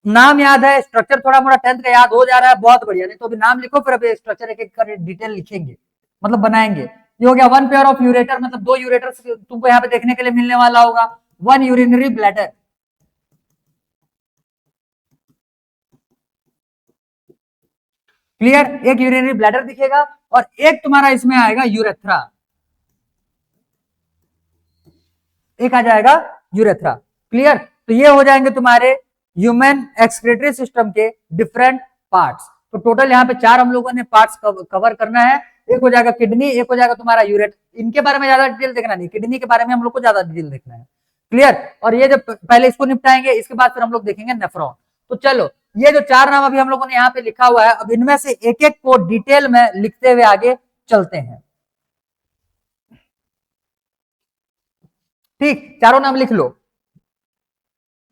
नाम याद है, स्ट्रक्चर थोड़ा मोड़ा 10th का याद हो जा रहा है, बहुत बढ़िया, नहीं तो अभी नाम लिखो फिर अभी स्ट्रक्चर एक एक कर डिटेल लिखेंगे, मतलब बनाएंगे। ये हो गया वन पेयर ऑफ यूरेटर, मतलब दो यूरेटर तुमको यहाँ पे देखने के लिए मिलने वाला होगा। वन यूरिनरी ब्लैडर, क्लियर, एक यूरिनरी ब्लैडर दिखेगा, और एक तुम्हारा इसमें आएगा यूरेथ्रा, एक आ जाएगा यूरेथ्रा। क्लियर, तो ये हो जाएंगे तुम्हारे ह्यूमन एक्सक्रीटरी सिस्टम के डिफरेंट पार्ट्स। तो टोटल यहाँ पे 4 हम लोगों ने पार्ट्स कवर करना है। एक हो जाएगा किडनी, एक हो जाएगा तुम्हारा यूरेट, इनके बारे में ज्यादा डिटेल देखना नहीं, किडनी के बारे में हम लोग को ज्यादा डिटेल देखना है। क्लियर, और ये जब पहले इसको निपटाएंगे इसके बाद फिर हम लोग देखेंगे नेफ्रॉन। तो चलो, ये जो 4 नाम अभी हम लोगों ने यहाँ पे लिखा हुआ है, अब इनमें से एक एक को डिटेल में लिखते हुए आगे चलते हैं। ठीक, चारों नाम लिख लो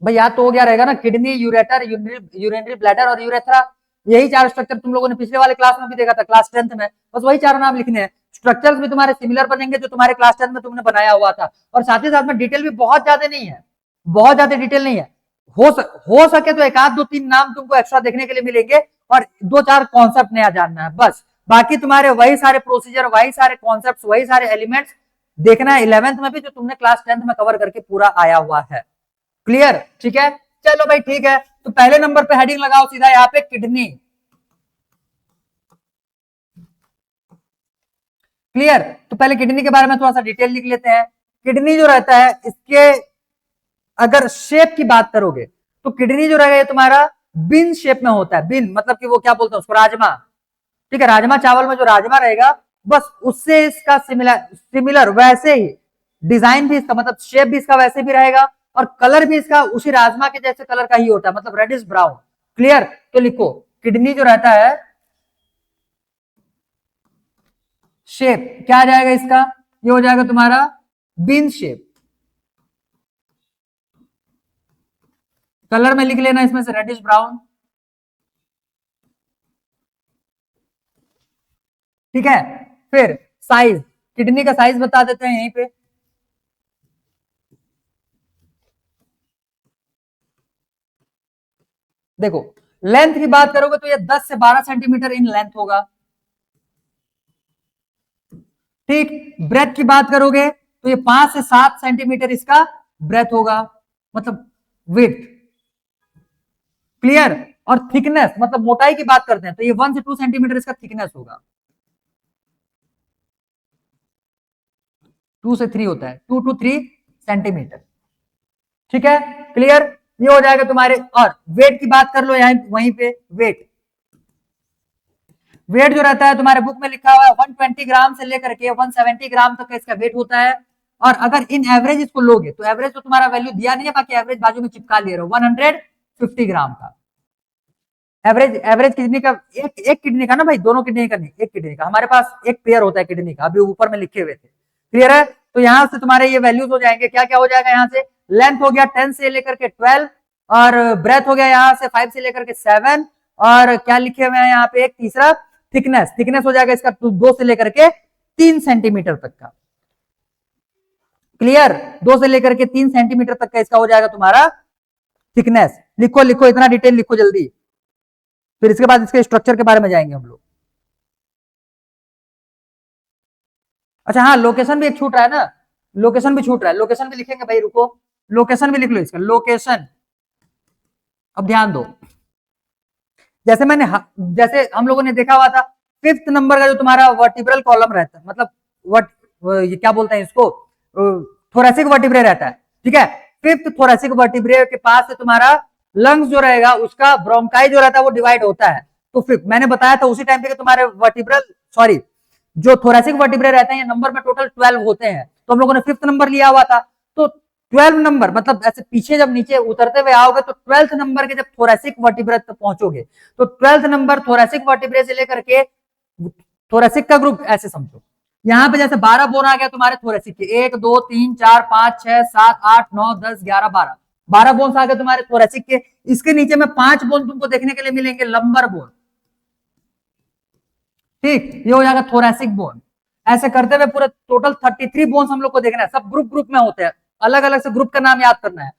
भाई, याद तो हो गया रहेगा ना, किडनी, यूरेटर, यूरिनरी ब्लैडर और यूरेथ्रा, यही 4 स्ट्रक्चर तुम लोगों ने पिछले वाले क्लास में भी देखा था, क्लास 10th में, बस वही 4 नाम लिखने हैं। स्ट्रक्चर्स भी तुम्हारे सिमिलर बनेंगे जो तुम्हारे क्लास 10th में तुमने बनाया हुआ था, और साथ ही साथ में डिटेल भी बहुत ज्यादा नहीं है, बहुत ज्यादा डिटेल नहीं है। हो सके तो एक आध दो तीन नाम तुमको एक्स्ट्रा देखने के लिए मिलेंगे, और दो चार कॉन्सेप्ट नया जानना है बस। बाकी तुम्हारे वही सारे प्रोसीजर, वही सारे कॉन्सेप्ट, वही सारे एलिमेंट्स देखना है 11th में भी जो तुमने क्लास 10th में कवर करके पूरा आया हुआ है। क्लियर? ठीक है, चलो भाई ठीक है। तो पहले नंबर पे हेडिंग लगाओ सीधा यहाँ पे किडनी। क्लियर? तो पहले किडनी के बारे में थोड़ा सा डिटेल लिख लेते हैं। किडनी जो रहता है इसके अगर शेप की बात करोगे तो किडनी जो रहेगा ये तुम्हारा बिन शेप में होता है। बिन मतलब कि वो क्या बोलते हैं उसको, राजमा। ठीक है, राजमा चावल में जो राजमा रहेगा बस उससे इसका सिमिलर सिमिलर वैसे ही डिजाइन भी इसका मतलब शेप भी इसका वैसे भी रहेगा और कलर भी इसका उसी राजमा के जैसे कलर का ही होता है, मतलब रेडिश ब्राउन। क्लियर? तो लिखो किडनी जो रहता है शेप क्या आ जाएगा इसका, ये हो जाएगा तुम्हारा बिन शेप। कलर में लिख लेना इसमें से रेडिश ब्राउन। ठीक है, फिर साइज, किडनी का साइज बता देते हैं यहीं पे। देखो लेंथ की बात करोगे तो ये 10 से 12 सेंटीमीटर इन लेंथ होगा। ठीक, ब्रेथ की बात करोगे तो ये 5 से 7 सेंटीमीटर इसका ब्रेथ होगा, मतलब विड्थ। क्लियर? और थिकनेस मतलब मोटाई की बात करते हैं तो ये 1 से 2 सेंटीमीटर इसका थिकनेस होगा। 2 से 3 होता है, 2 to 3 सेंटीमीटर। ठीक है, क्लियर? ये हो जाएगा तुम्हारे। और वेट की बात कर लो यहां वहीं पे। वेट वेट जो रहता है तुम्हारे बुक में लिखा हुआ है 120 ग्राम से लेकर के 170 ग्राम तक का इसका वेट होता है। और अगर इन एवरेज इसको लोगे तो एवरेज तो तुम्हारा वैल्यू दिया नहीं है, बाकी एवरेज बाजू में चिपका ले रहे हो 150 ग्राम का एवरेज। एवरेज किडनी का एक किडनी का ना भाई, दोनों किडनी का नहीं, एक किडनी का। हमारे पास एक पेयर होता है किडनी का, अभी ऊपर में लिखे हुए थे। क्लियर है? तो यहां से तुम्हारे ये वैल्यूज हो जाएंगे, क्या क्या हो जाएगा यहाँ से। लेंथ हो गया 10 से लेकर के 12 और ब्रेथ हो गया यहाँ से 5 से लेकर के 7 और क्या लिखे हुए हैं यहाँ पे एक तीसरा थिकनेस। थिकनेस हो जाएगा इसका 2 से लेकर के 3 सेंटीमीटर तक का। क्लियर? 2 से लेकर के 3 सेंटीमीटर तक का इसका हो जाएगा तुम्हारा थिकनेस। लिखो लिखो, इतना डिटेल लिखो जल्दी, फिर इसके बाद इसके स्ट्रक्चर के बारे में जाएंगे हम लोग। अच्छा हाँ, लोकेशन भी एक छूट रहा है ना, लोकेशन भी छूट रहा है, लोकेशन भी लिखेंगे भाई, रुको लोकेशन भी लिख लो इसका, लोकेशन। अब ध्यान दो, जैसे जैसे हम लोगों ने देखा हुआ था 5th नंबर का जो तुम्हारा वर्टिब्रल कॉलम रहता है, मतलब ये क्या बोलते हैं इसको, थोरेसिक वर्टिब्रे रहता है। ठीक है, 5th थोरेसिक वर्टिब्रे के पास से तुम्हारा लंग्स जो रहेगा उसका ब्रोंकाई जो रहता है वो डिवाइड होता है। तो फिर मैंने बताया था उसी टाइम पे कि तुम्हारे वर्टिब्रल सॉरी जो थोरेसिक वर्टिब्रे रहते हैं ये नंबर में टोटल 12 होते हैं, तो हम लोगों ने 5th नंबर लिया हुआ था। तो 12 नंबर मतलब ऐसे पीछे जब नीचे उतरते हुए आओगे तो 12th नंबर के जब थोरेसिक वर्टिब्रे तक पहुंचोगे तो 12th नंबर थोरेसिक वर्टिब्रे से लेकर के थोरेसिक का ग्रुप ऐसे समझो। यहाँ पे जैसे 12 बोन आ गया तुम्हारे थोरेसिक के, 1 2 3 4 5 6 7 8 9 10 11 12, 12 बोन्स आ गए तुम्हारे थोरेसिक के। इसके नीचे में 5 बोन तुमको देखने के लिए मिलेंगे लंबर बोन। ठीक, ये हो जाएगा थोरेसिक बोन। ऐसे करते हुए पूरे टोटल 33 बोन्स हम लोग को देखना है, सब ग्रुप ग्रुप में होते हैं, अलग अलग से ग्रुप का नाम याद करना है।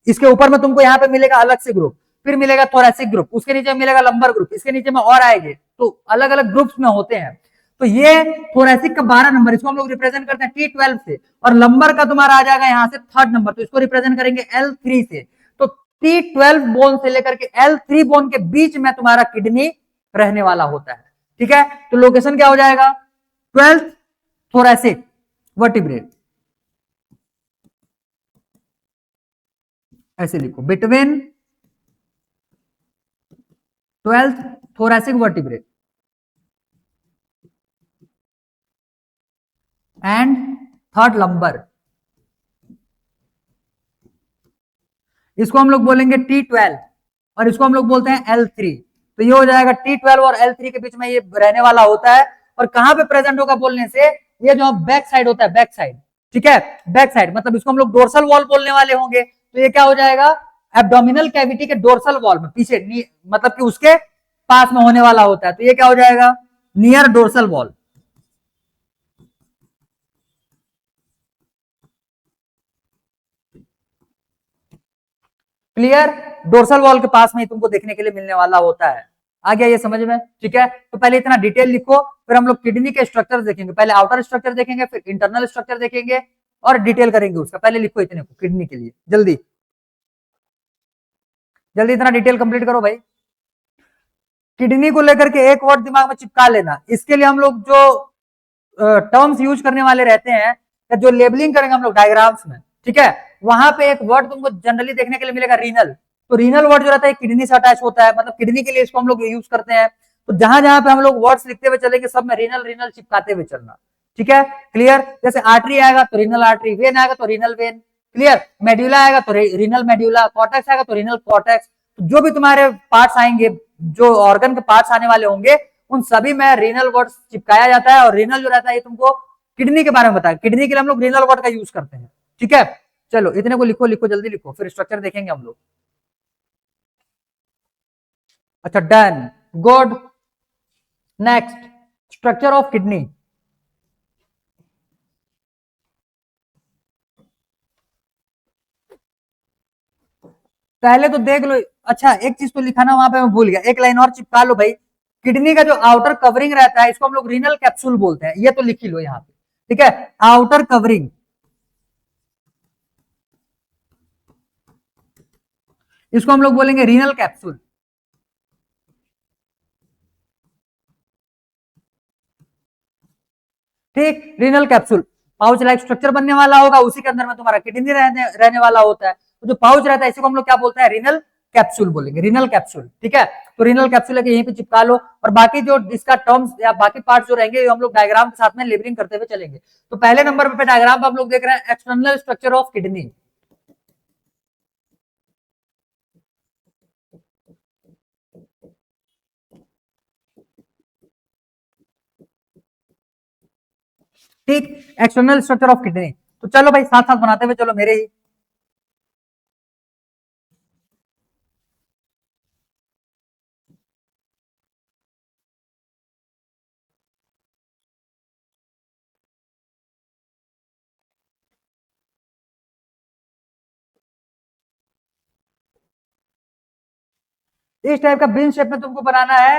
इसके ऊपर में तुमको यहाँ पे मिलेगा अलग से ग्रुप, फिर मिलेगा थोरेसिक ग्रुप, उसके नीचे मिलेगा लंबर ग्रुप, इसके नीचे में और आएंगे, तो अलग अलग ग्रुप्स में होते हैं। तो ये थोरेसिक का 12 नंबर, इसको हम लोग रिप्रेजेंट करते हैं T12 से, और लंबर का तुम्हारा आ जाएगा यहाँ से 3rd नंबर, तो इसको रिप्रेजेंट करेंगे L3 से। तो T12 बोन से लेकर के L3 बोन के बीच में तुम्हारा किडनी रहने वाला होता है। ठीक है, तो लोकेशन क्या हो जाएगा, 12th थोरेसिक वर्टिब्रे, ऐसे लिखो between 12th thoracic vertebrae and 3rd lumbar. इसको हम लोग बोलेंगे T12 और इसको हम लोग बोलते हैं L3। तो ये हो जाएगा T12 और L3 के बीच में ये रहने वाला होता है। और कहां पे प्रेजेंट होगा बोलने से, ये जो बैक साइड होता है, बैक साइड। ठीक है, बैक साइड मतलब इसको हम लोग डोर्सल वॉल बोलने वाले होंगे। तो ये क्या हो जाएगा, एब्डोमिनल कैविटी के डोर्सल वॉल में पीछे, मतलब कि उसके पास में होने वाला होता है। तो ये क्या हो जाएगा, near dorsal wall. Clear, dorsal wall के पास में ही तुमको देखने के लिए मिलने वाला होता है। आ गया ये समझ में? ठीक है, तो पहले इतना डिटेल लिखो, फिर हम लोग किडनी के स्ट्रक्चर देखेंगे। पहले आउटर स्ट्रक्चर देखेंगे, फिर इंटरनल स्ट्रक्चर देखेंगे और डिटेल करेंगे उसका। पहले लिखो इतने को किडनी के लिए, जल्दी जल्दी इतना डिटेल कंप्लीट करो भाई। किडनी को लेकर के एक वर्ड दिमाग में चिपका लेना। इसके लिए हम लोग जो टर्म्स यूज करने वाले रहते हैं, या जो लेबलिंग करेंगे हम लोग डायग्राम्स में, ठीक है, वहां पे एक वर्ड तुमको जनरली देखने के लिए मिलेगा, रीनल। तो रीनल वर्ड जो रहता है किडनी से अटैच होता है, मतलब किडनी के लिए इसको हम लोग यूज करते हैं। तो जहां जहां पे हम लोग वर्ड्स लिखते हुए चलेंगे, सब में रीनल रीनल चिपकाते हुए चलना। ठीक है, क्लियर? जैसे आर्टरी आएगा तो रीनल आर्टरी, वेन आएगा तो रीनल वेन, क्लियर? मेड्यूला आएगा तो रीनल मेड्यूला, कॉर्टेक्स आएगा तो रीनल कॉर्टेक्स। जो भी तुम्हारे पार्ट्स आएंगे, जो ऑर्गन के पार्ट्स आने वाले होंगे, उन सभी में रीनल वर्ड चिपकाया जाता है। और रीनल जो रहता है ये तुमको किडनी के बारे में बताया, किडनी के लिए हम लोग रीनल वर्ड का यूज करते हैं। ठीक है, चलो इतने को लिखो, लिखो जल्दी लिखो, फिर स्ट्रक्चर देखेंगे हम लोग। अच्छा done, good. Next, structure of kidney. पहले तो देख लो। अच्छा एक चीज तो लिखा ना वहां पे, मैं भूल गया, एक लाइन और चिपका लो भाई। किडनी का जो आउटर कवरिंग रहता है, इसको हम लोग रीनल कैप्सूल बोलते हैं। ये तो लिख ही लो यहाँ पे, ठीक है, आउटर कवरिंग, इसको हम लोग बोलेंगे रीनल कैप्सूल। ठीक, renal capsule pouch like structure बनने वाला होगा, उसी के अंदर में तुम्हारा किडनी रहने वाला होता है। तो जो पाउच रहता है इसी को हम लोग क्या बोलते हैं, रीनल कैप्सूल बोलेंगे, रीनल कैप्सूल। ठीक है, तो रीनल कैप्सूल है कि यहीं पे चिपका लो। और बाकी जो इसका टर्म्स या बाकी पार्ट जो रहेंगे, हम लोग डायग्राम के साथ में लेबलिंग करते हुए चलेंगे। तो पहले नंबर पे डायग्राम पे हम लोग देख रहे हैं एक्सटर्नल स्ट्रक्चर ऑफ किडनी। ठीक, एक्सटर्नल स्ट्रक्चर ऑफ किडनी। तो चलो भाई साथ साथ बनाते हुए चलो मेरे ही। इस टाइप का बिन शेप में तुमको बनाना है।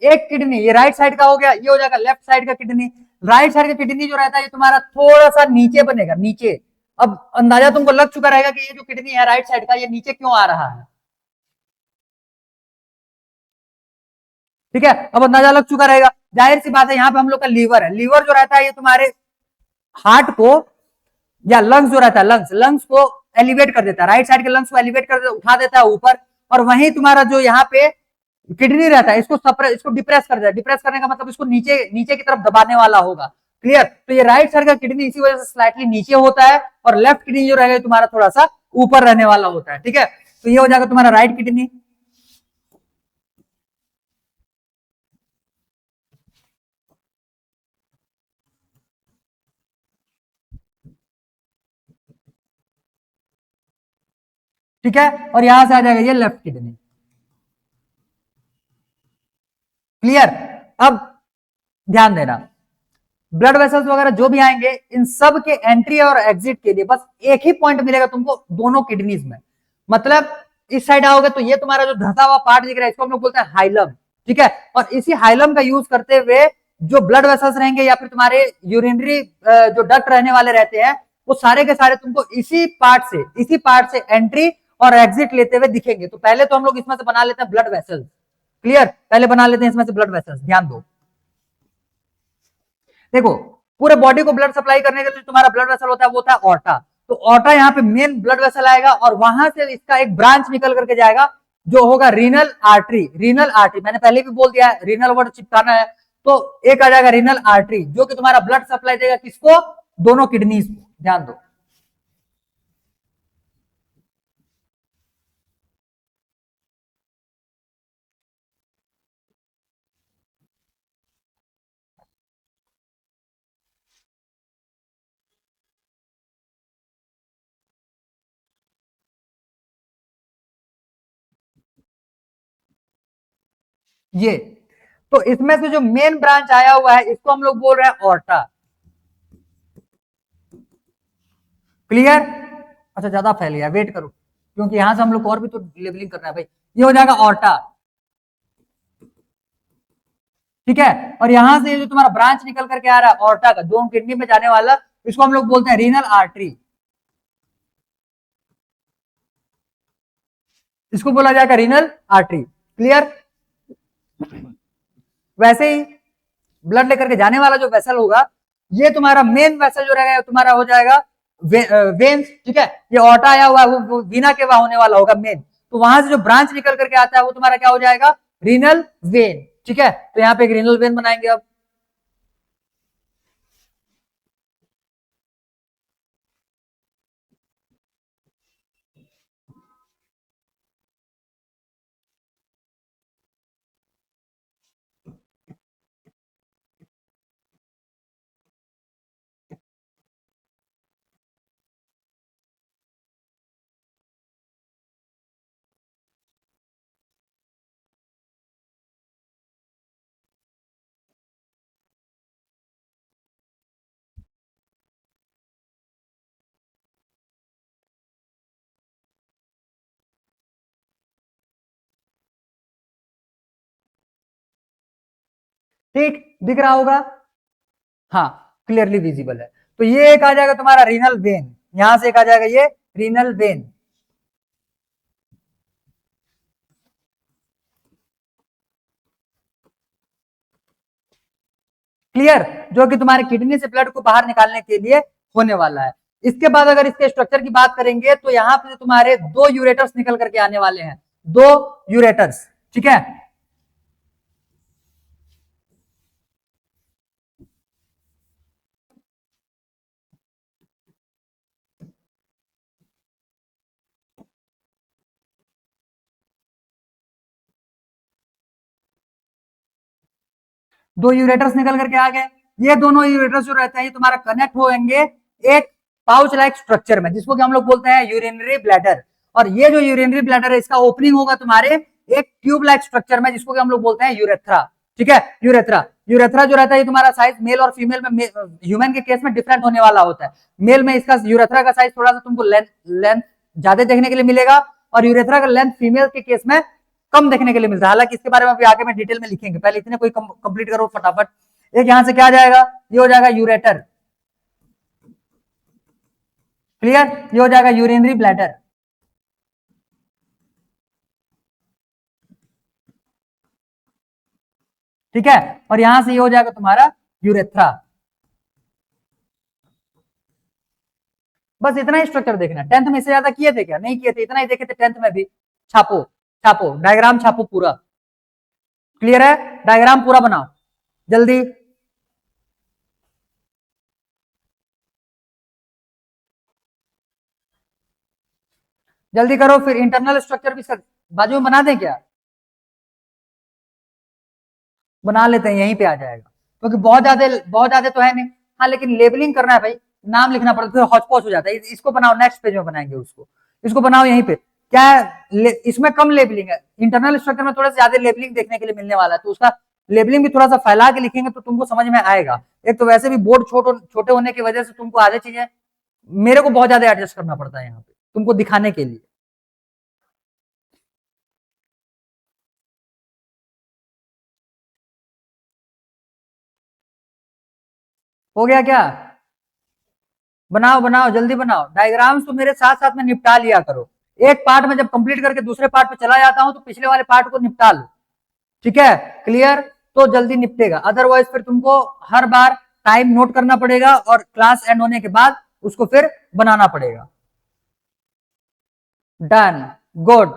एक किडनी ये राइट साइड का हो गया, ये हो जाएगा लेफ्ट साइड का किडनी। राइट साइड का किडनी जो रहता है ये तुम्हारा थोड़ा सा नीचे बनेगा, नीचे। अब अंदाजा तुमको लग चुका रहेगा कि ये जो किडनी है राइट साइड का, ये नीचे क्यों आ रहा है। ठीक है, अब अंदाजा लग चुका रहेगा। जाहिर सी बात है, यहाँ पे हम लोग का लीवर है। लीवर जो रहता है ये तुम्हारे हार्ट को, या लंग्स जो रहता है, लंग्स लंग्स को एलिवेट कर देता है। राइट साइड के लंग्स को एलिवेट कर उठा देता है ऊपर। और वहीं तुम्हारा जो यहाँ पे किडनी रहता है, इसको डिप्रेस कर देता है। डिप्रेस करने का मतलब इसको नीचे नीचे की तरफ दबाने वाला होगा। क्लियर? तो ये राइट साइड का किडनी इसी वजह से स्लाइटली नीचे होता है, और लेफ्ट किडनी जो रहेगा तुम्हारा थोड़ा सा ऊपर रहने वाला होता है। ठीक है, तो ये हो जाएगा तुम्हारा राइट किडनी। ठीक है, और यहां से आ जाएगा ये लेफ्ट किडनी। क्लियर? अब ध्यान देना, ब्लड वेसल्स वगैरह जो भी आएंगे, इन सब के एंट्री और एग्जिट के लिए बस एक ही पॉइंट मिलेगा तुमको दोनों किडनीज में। मतलब इस साइड आओगे तो ये तुम्हारा जो धंसा हुआ पार्ट दिख रहा है, इसको हम लोग बोलते हैं हाइलम। ठीक है, और इसी हाइलम का यूज करते हुए जो ब्लड वेसल्स रहेंगे, या फिर तुम्हारे यूरिनरी जो डक्ट रहने वाले रहते हैं, वो सारे के सारे तुमको इसी पार्ट से एंट्री और एग्जिट लेते हुए दिखेंगे। तो पहले तो हम लोग इसमें से बना लेते हैं ब्लड वेसल्स। क्लियर? पहले बना लेते हैं इसमें से ब्लड वेसल्स, ध्यान दो। देखो, पूरे बॉडी को ब्लड सप्लाई करने के लिए तुम्हारा ब्लड वेसल होता है, वो होता है ऑर्टा। तो ऑर्टा यहाँ पे मेन ब्लड वेसल आएगा, और वहां से इसका एक ब्रांच निकल करके जाएगा, जो होगा रीनल आर्टरी। रीनल आर्टरी मैंने पहले भी बोल दिया है, रीनल वर्ड चिपकाना है। तो एक आ जाएगा रीनल आर्टरी, जो कि तुम्हारा ब्लड सप्लाई देगा किसको, दोनों किडनीज को। ध्यान दो। ये तो इसमें से जो मेन ब्रांच आया हुआ है, इसको हम लोग बोल रहे हैं ऑर्टा। क्लियर? अच्छा ज्यादा फैल गया, वेट करो, क्योंकि यहां से हम लोग और भी तो लेबलिंग करना है भाई। ये हो जाएगा ऑर्टा। ठीक है। और यहां से जो तुम्हारा ब्रांच निकल करके आ रहा है ऑर्टा का, जो किडनी में जाने वाला, इसको हम लोग बोलते हैं रीनल आर्टरी, इसको बोला जाएगा रीनल आर्टरी। क्लियर। वैसे ही ब्लड लेकर के जाने वाला जो वेसल होगा, ये तुम्हारा मेन वेसल जो रहेगा तुम्हारा हो जाएगा वेन्स। ठीक है, ये ऑर्टा आया हुआ वो वीना के वहां होने वाला होगा मेन, तो वहां से जो ब्रांच निकल करके आता है वो तुम्हारा क्या हो जाएगा, रीनल वेन। ठीक है, तो यहाँ पे एक रीनल वेन बनाएंगे अब। ठीक दिख रहा होगा, हाँ क्लियरली विजिबल है। तो ये एक आ जाएगा तुम्हारा रीनल वेन, यहां से एक आ जाएगा ये रीनल वेन। क्लियर, जो कि तुम्हारे किडनी से ब्लड को बाहर निकालने के लिए होने वाला है। इसके बाद अगर इसके स्ट्रक्चर की बात करेंगे तो यहां पे तुम्हारे दो यूरेटर्स निकल करके आने वाले हैं, दो यूरेटर्स। ठीक है, दो यूरेटर्स निकल करके आ गए। ये दोनों यूरेटर्स जो रहते हैं ये तुम्हारा कनेक्ट होंगे एक पाउच लाइक स्ट्रक्चर में, जिसको कि हम लोग बोलते हैं यूरिनरी ब्लैडर। और ये जो यूरिनरी ब्लैडर है इसका ओपनिंग होगा तुम्हारे एक ट्यूब लाइक स्ट्रक्चर में, जिसको कि हम लोग बोलते हैं यूरेथ्रा। ठीक है, यूरेथ्रा। यूरेथ्रा जो रहता है तुम्हारा साइज मेल और फीमेल में, ह्यूमन के केस में डिफरेंट होने वाला होता है। मेल में इसका यूरेथ्रा का साइज थोड़ा सा तुमको लेंथ ज्यादा देखने के लिए मिलेगा, और यूरेथ्रा का लेंथ फीमेल के केस में कम देखने के लिए मिलता है। हालांकि इसके बारे में अभी आगे में डिटेल में लिखेंगे, पहले इतने कोई कंप्लीट करो फटाफट। एक यहां से क्या आ जाएगा, ये हो जाएगा यूरेटर। क्लियर, ये हो जाएगा यूरिनरी ब्लैडर। ठीक है, और यहां से ये हो जाएगा तुम्हारा यूरेथ्रा। बस इतना ही स्ट्रक्चर देखना। टेंथ में इससे ज्यादा किए थे क्या, नहीं किए थे, इतना ही देखे थे टेंथ में भी। छापो, छापो डायग्राम, छापो पूरा। क्लियर है, डायग्राम पूरा बनाओ जल्दी। जल्दी करो, फिर इंटरनल स्ट्रक्चर भी बाजू में बना दें क्या, बना लेते हैं, यहीं पे आ जाएगा, क्योंकि बहुत ज्यादा तो है नहीं। हाँ लेकिन लेबलिंग करना है भाई, नाम लिखना पड़ता है, फिर हौच पौच हो जाता है। इसको बनाओ, नेक्स्ट पेज में बनाएंगे उसको, इसको बनाओ यहीं पे। क्या है, इसमें कम लेबलिंग है, इंटरनल स्ट्रक्चर में थोड़ा सा ज्यादा लेबलिंग देखने के लिए मिलने वाला है, तो उसका लेबलिंग भी थोड़ा सा फैला के लिखेंगे तो तुमको समझ में आएगा। एक तो वैसे भी बोर्ड छोटे होने की वजह से तुमको आधे चीजें मेरे को बहुत ज्यादा एडजस्ट करना पड़ता है यहाँ पे तुमको दिखाने के लिए। हो गया क्या, बनाओ बनाओ जल्दी बनाओ, डायग्राम्स तो मेरे साथ साथ में निपटा लिया करो। एक पार्ट में जब कंप्लीट करके दूसरे पार्ट पे चला जाता हूं तो पिछले वाले पार्ट को निपटा लो। ठीक है, क्लियर, तो जल्दी निपटेगा। अदरवाइज फिर तुमको हर बार टाइम नोट करना पड़ेगा और क्लास एंड होने के बाद उसको फिर बनाना पड़ेगा। Done, good.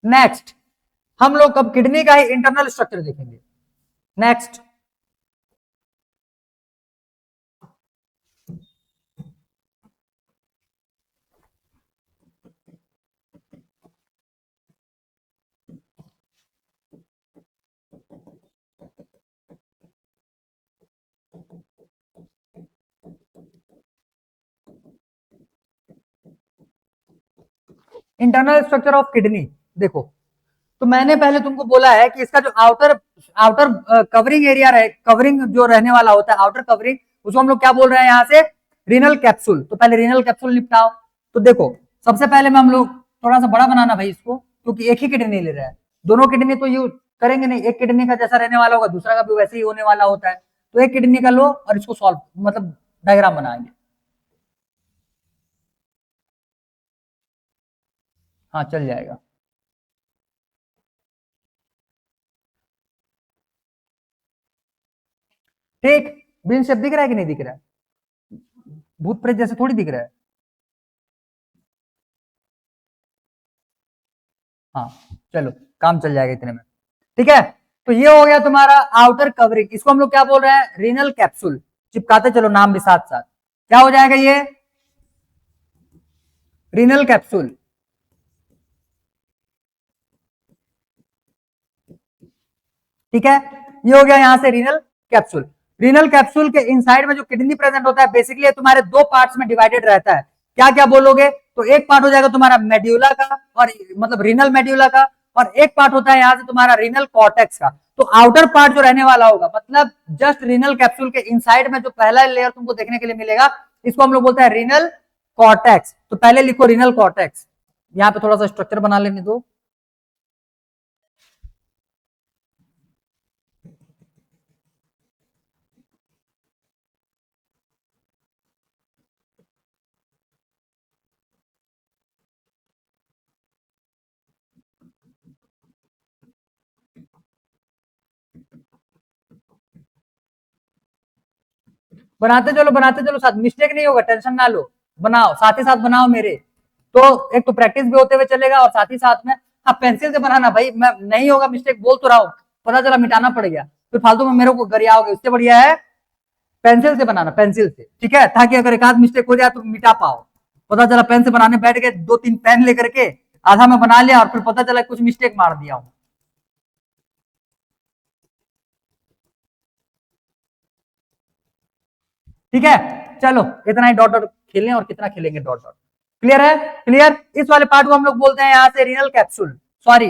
नेक्स्ट हम लोग कब किडनी का ही इंटरनल स्ट्रक्चर देखेंगे। Next, internal structure of kidney देखो। तो मैंने पहले तुमको बोला है कि इसका जो आउटर आउटर कवरिंग एरिया रहे, कवरिंग जो रहने वाला होता है आउटर कवरिंग, उसको हम लोग क्या बोल रहे हैं यहाँ से, रीनल कैप्सूल। तो पहले रीनल कैप्सूल निपटाओ। तो देखो सबसे पहले में हम लोग थोड़ा सा बड़ा बनाना भाई इसको, क्योंकि एक ही किडनी ले रहा है, दोनों किडनी तो यूज करेंगे नहीं, एक किडनी का जैसा रहने वाला होगा दूसरा का भी वैसे ही होने वाला होता है। तो एक किडनी का लो और इसको सॉल्व मतलब डायग्राम बनाएंगे। हाँ चल जाएगा। ठीक, बीन शेप दिख रहा है कि नहीं दिख रहा है? भूत प्रेत जैसे थोड़ी दिख रहा है। हाँ चलो, काम चल जाएगा इतने में। ठीक है, तो ये हो गया तुम्हारा आउटर कवरिंग। इसको हम लोग क्या बोल रहे हैं? Renal capsule. चिपकाते चलो नाम भी साथ साथ। क्या हो जाएगा ये? Renal capsule. ठीक है, ये हो गया यहां से रीनल कैप्सूल। रीनल कैप्सूल के इनसाइड में जो किडनी प्रेजेंट होता है बेसिकली तुम्हारे दो पार्ट्स में डिवाइडेड रहता है। क्या क्या बोलोगे? तो एक पार्ट हो जाएगा तुम्हारा मेड्यूला का, और मतलब रीनल मेड्यूला का, और एक पार्ट होता है यहां से तुम्हारा रीनल कॉर्टेक्स का। तो आउटर पार्ट जो रहने वाला होगा मतलब जस्ट रीनल कैप्सूल के इनसाइड में जो पहला लेयर तुमको देखने के लिए मिलेगा, इसको हम लोग बोलते हैं रीनल कॉर्टेक्स। तो पहले लिखो रीनल कॉर्टेक्स। यहां पे थोड़ा सा स्ट्रक्चर बना लेने दो। बनाते चलो साथ, मिस्टेक नहीं होगा, टेंशन ना लो। बनाओ साथ ही साथ बनाओ मेरे। तो एक तो प्रैक्टिस भी होते हुए चलेगा और साथ ही साथ में हाँ पेंसिल से बनाना भाई, मैं नहीं होगा मिस्टेक बोल तो रहा हूँ, पता चला मिटाना पड़ गया फिर फालतू में मेरे को गरियाओगे, उससे बढ़िया है पेंसिल से बनाना, पेंसिल से। ठीक है, ताकि अगर एक आध मिस्टेक हो जाए तो मिटा पाओ। पता चला पेन से बनाने बैठ गए, दो तीन पेन लेकर के आधा में बना लिया और फिर पता चला कुछ मिस्टेक मार दिया हूं। ठीक है, चलो इतना ही डॉट डॉट खेलें, और कितना खेलेंगे डॉट डॉट। क्लियर है? क्लियर। इस वाले पार्ट को हम लोग बोलते हैं यहां से रीनल कैप्सूल, सॉरी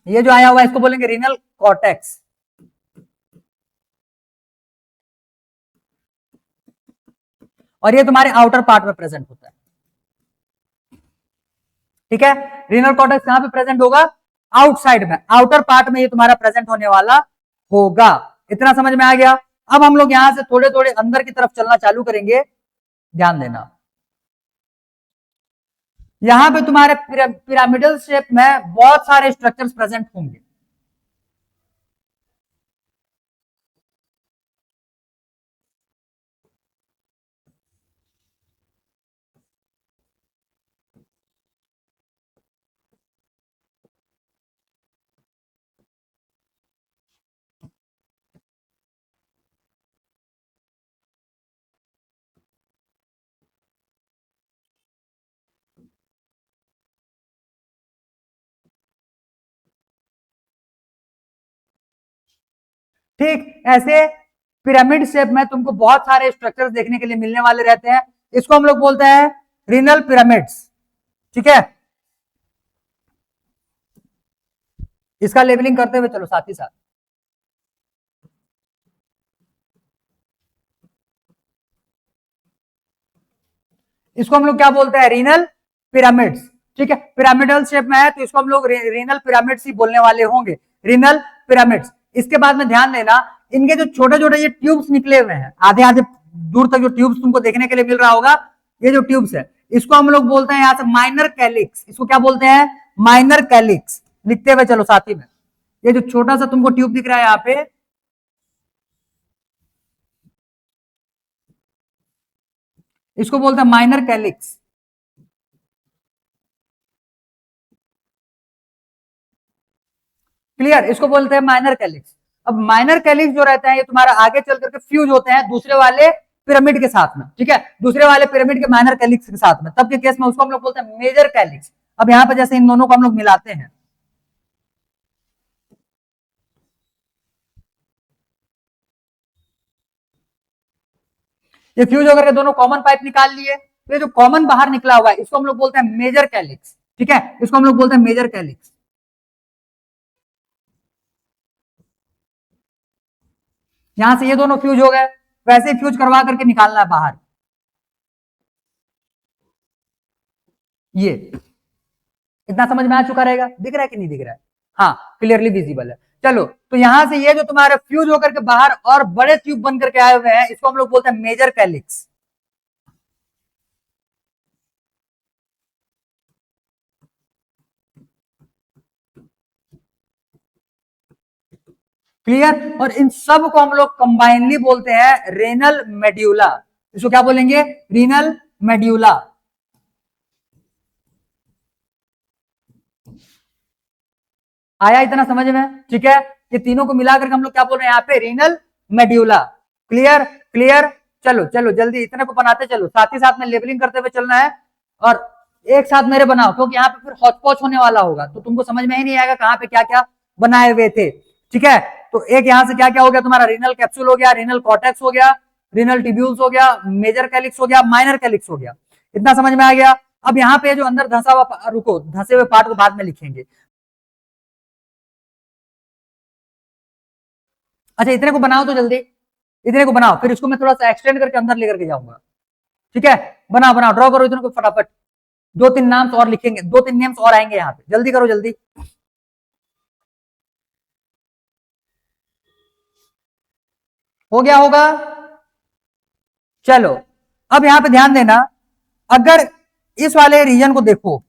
ये जो आया हुआ है इसको बोलेंगे रीनल कॉर्टेक्स। और ये तुम्हारे आउटर पार्ट में प्रेजेंट होता है। ठीक है, रीनल कॉर्टेक्स कहां पे प्रेजेंट होगा? आउटसाइड में, आउटर पार्ट में ये तुम्हारा प्रेजेंट होने वाला होगा। इतना समझ में आ गया? अब हम लोग यहां से थोड़े थोड़े अंदर की तरफ चलना चालू करेंगे, ध्यान देना। यहां पे तुम्हारे पिरामिडल शेप में बहुत सारे स्ट्रक्चर्स प्रेजेंट होंगे। ठीक ऐसे पिरामिड शेप में तुमको बहुत सारे स्ट्रक्चर्स देखने के लिए मिलने वाले रहते हैं। इसको हम लोग बोलते हैं रीनल पिरामिड्स। ठीक है, इसका लेबलिंग करते हुए चलो साथ ही साथ। इसको हम लोग क्या बोलते हैं? Renal pyramids. ठीक है, पिरामिडल शेप में है तो इसको हम लोग रीनल पिरामिड्स ही बोलने वाले होंगे, रीनल पिरामिड्स। इसके बाद में ध्यान देना, इनके जो छोटे छोटे ये ट्यूब्स निकले हुए हैं आधे आधे दूर तक, जो ट्यूब्स तुमको देखने के लिए मिल रहा होगा, ये जो ट्यूब्स है इसको हम लोग बोलते हैं यहां से माइनर कैलिक्स। इसको क्या बोलते हैं? Minor calyx. लिखते हुए चलो साथ ही में, ये जो छोटा सा तुमको ट्यूब दिख रहा है यहाँ पे, इसको बोलते हैं माइनर कैलिक्स। क्लियर, इसको बोलते हैं माइनर कैलिक्स। अब माइनर कैलिक्स जो रहते हैं ये तुम्हारा आगे चल करके फ्यूज होते हैं दूसरे वाले पिरामिड के साथ में। ठीक है, दूसरे वाले पिरामिड के माइनर कैलिक्स के साथ में, तब के केस में उसको हम लोग बोलते हैं मेजर कैलिक्स। अब यहां पर जैसे इन दोनों को हम लोग मिलाते हैं, ये फ्यूज होकर के दोनों कॉमन पाइप निकाल लिए, तो ये जो कॉमन बाहर निकला हुआ है इसको हम लोग बोलते हैं मेजर कैलिक्स। ठीक है, इसको हम लोग बोलते हैं मेजर कैलिक्स। यहां से ये दोनों फ्यूज हो गए, वैसे ही फ्यूज करवा करके निकालना है बाहर। ये इतना समझ में आ चुका रहेगा? दिख रहा है कि नहीं दिख रहा है? हाँ क्लियरली विजिबल है। चलो तो यहां से ये जो तुम्हारे फ्यूज होकर के बाहर और बड़े ट्यूब बन करके आए हुए हैं, इसको हम लोग बोलते हैं मेजर कैलिक्स। क्लियर। और इन सब को हम लोग कंबाइनली बोलते हैं रेनल मेड्यूला। इसको क्या बोलेंगे? Renal medulla. आया इतना समझ में? ठीक है, ये तीनों को मिलाकर हम लोग क्या बोल रहे हैं यहाँ पे? Renal medulla. Clear clear. चलो चलो जल्दी इतने को बनाते चलो, साथ ही साथ में लेबलिंग करते हुए चलना है। और एक साथ मेरे बनाओ, क्योंकि यहाँ पे फिर हौच-पौच होने वाला होगा तो तुमको समझ में ही नहीं आएगा कहाँ पे क्या क्या बनाए हुए थे। ठीक है, तो एक यहाँ से क्या क्या हो गया तुम्हारा? रीनल कैप्सूल हो गया, रीनल कॉर्टेक्स हो गया, रीनल टिब्यूल्स हो गया, मेजर कैलिक्स हो गया, माइनर कैलिक्स हो गया। इतना समझ में आ गया? अब यहाँ पे जो अंदर धंसा हुआ, रुको धंसे हुए पार्ट को बाद में लिखेंगे। अच्छा इतने को बनाओ तो जल्दी, इतने को बनाओ, फिर इसको मैं थोड़ा सा एक्सटेंड करके अंदर लेकर के जाऊंगा। ठीक है, बनाओ बनाओ, ड्रॉ करो इतने को फटाफट। दो तीन नाम और लिखेंगे, दो तीन नेम्स और आएंगे यहाँ पे, जल्दी करो जल्दी। हो गया होगा? चलो अब यहां पे ध्यान देना, अगर इस वाले रीजन को देखो,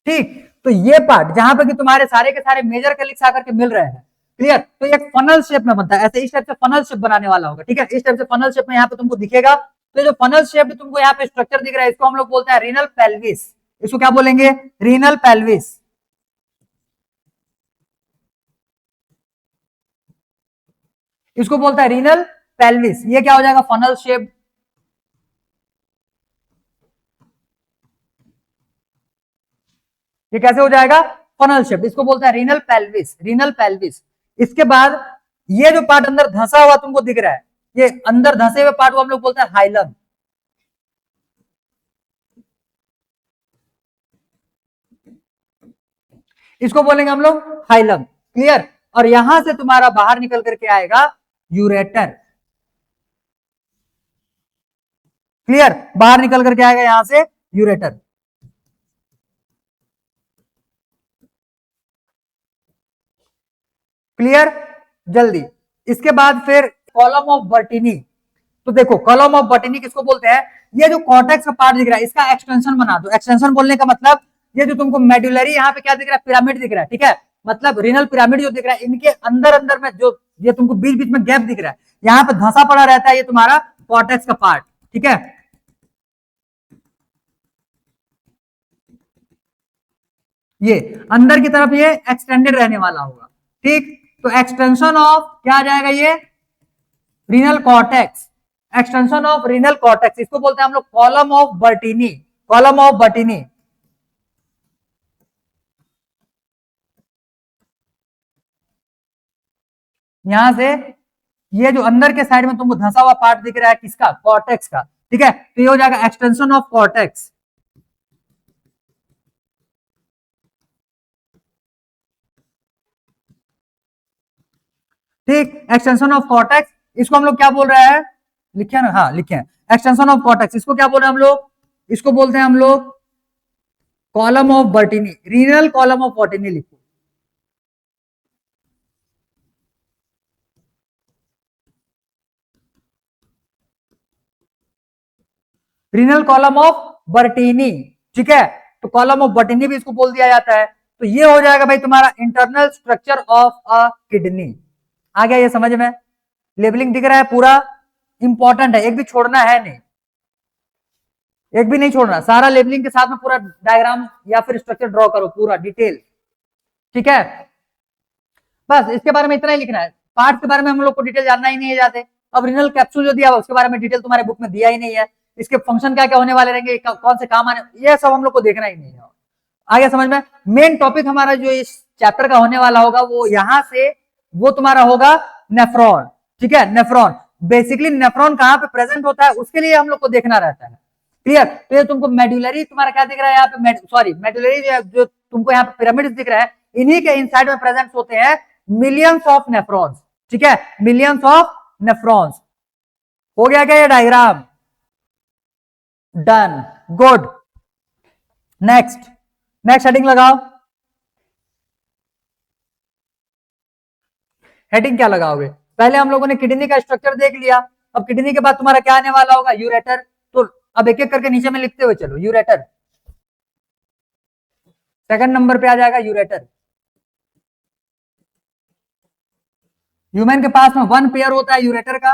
ठीक, तो ये पार्ट जहां पर कि तुम्हारे सारे के सारे मेजर कैलिक्स आकर के मिल रहे हैं, क्लियर, तो एक फनल शेप में बनता है, ऐसे इस टाइप से फनल शेप बनाने वाला होगा। ठीक है, इस टाइप से फनल शेप में यहाँ पे तुमको दिखेगा। तो जो फनल शेप तुमको यहाँ पे स्ट्रक्चर दिख रहा है, इसको हम लोग बोलते हैं रीनल पेल्विस। इसको क्या बोलेंगे? Renal pelvis. इसको बोलता है रीनल पेल्विस। ये क्या हो जाएगा? Funnel shape. ये कैसे हो जाएगा? Funnel shape. इसको बोलता है रीनल पेल्विस, रीनल पेल्विस। इसके बाद ये जो पार्ट अंदर धंसा हुआ तुमको दिख रहा है, ये अंदर धंसे हुए पार्ट को हम लोग बोलते हैं हाइलम। इसको बोलेंगे हम लोग हाइलम। क्लियर। और यहां से तुम्हारा बाहर निकल करके आएगा यूरेटर। क्लियर, बाहर निकल करके आएगा यहां से यूरेटर। क्लियर, जल्दी। इसके बाद फिर कॉलम ऑफ बर्टिनी। तो देखो कॉलम ऑफ बर्टिनी किसको बोलते हैं? ये जो कॉर्टेक्स का पार्ट दिख रहा है, इसका एक्सटेंशन बना दो। एक्सटेंशन बोलने का मतलब ये जो तुमको मेडुलरी यहाँ पे क्या दिख रहा है? पिरामिड दिख रहा है। ठीक है, मतलब रीनल पिरामिड जो दिख रहा है, इनके अंदर अंदर में जो ये तुमको बीच बीच में गैप दिख रहा है, यहाँ पे धंसा पड़ा रहता है, ये तुम्हारा कॉर्टेक्स का पार्ट। ठीक है, ये अंदर की तरफ ये एक्सटेंडेड रहने वाला होगा। ठीक, तो एक्सटेंशन ऑफ क्या आ जाएगा? ये renal cortex. Extension of renal cortex, इसको बोलते हैं हम लोग column of Bertini. Column of Bertini. यहां से ये जो अंदर के साइड में तुमको धंसा हुआ पार्ट दिख रहा है, किसका? कॉर्टेक्स का। ठीक है, तो ये हो जाएगा एक्सटेंशन ऑफ कॉर्टेक्स। ठीक, एक्सटेंशन ऑफ कॉर्टेक्स, इसको हम लोग क्या बोल रहे हैं? लिखे ना? हाँ लिखे हैं, एक्सटेंशन ऑफ कॉर्टेक्स। इसको क्या बोल रहे हैं हम लोग? इसको बोलते हैं हम लोग column of Bertini, renal column of Bertini लिखो। Renal column of Bertini. ठीक है, तो कॉलम ऑफ बर्टिनी भी इसको बोल दिया जाता है। तो ये हो जाएगा भाई तुम्हारा internal structure of a kidney. आ गया ये समझ में? लेबलिंग दिख रहा है पूरा, इंपॉर्टेंट है, एक भी छोड़ना है नहीं, एक भी नहीं छोड़ना, सारा लेबलिंग के साथ में पूरा डायग्राम या फिर स्ट्रक्चर ड्रॉ करो पूरा डिटेल। ठीक है, बस इसके बारे में इतना ही लिखना है। पार्ट के बारे में हम लोग को डिटेल जानना ही नहीं है जाते। अब रीनल कैप्सूल जो दिया हुआ उसके बारे में डिटेल तुम्हारे बुक में दिया ही नहीं है। इसके फंक्शन क्या क्या होने वाले रहेंगे, कौन से काम आने, ये सब हम लोग को देखना ही नहीं है। आगे समझ में? मेन टॉपिक हमारा जो इस चैप्टर का होने वाला होगा वो यहां से, वो तुम्हारा होगा नेफ्रॉन। ठीक है, नेफ्रॉन। बेसिकली नेफ्रॉन कहां पे प्रेजेंट होता है उसके लिए हम लोग को देखना रहता है। क्लियर, तो ये तुमको मेडुलरी तुम्हारा क्या दिख रहा है यहाँ पे? सॉरी मेडुलरी जो तुमको यहाँ पे पिरामिड दिख रहा है, इन्हीं के इनसाइड में प्रेजेंट होते हैं मिलियंस ऑफ नेफ्रॉन्स। ठीक है, मिलियंस ऑफ नेफ्रॉन्स। हो गया क्या ये diagram? Done, good. Next, next heading लगाओ। हेडिंग क्या लगाओगे? पहले हम लोगों ने किडनी का स्ट्रक्चर देख लिया, अब किडनी के बाद तुम्हारा क्या आने वाला होगा? यूरेटर। तो अब एक एक करके नीचे में लिखते हुए चलो। यूरेटर, सेकंड नंबर पे आ जाएगा यूरेटर। ह्यूमन के पास में वन पेयर होता है यूरेटर का,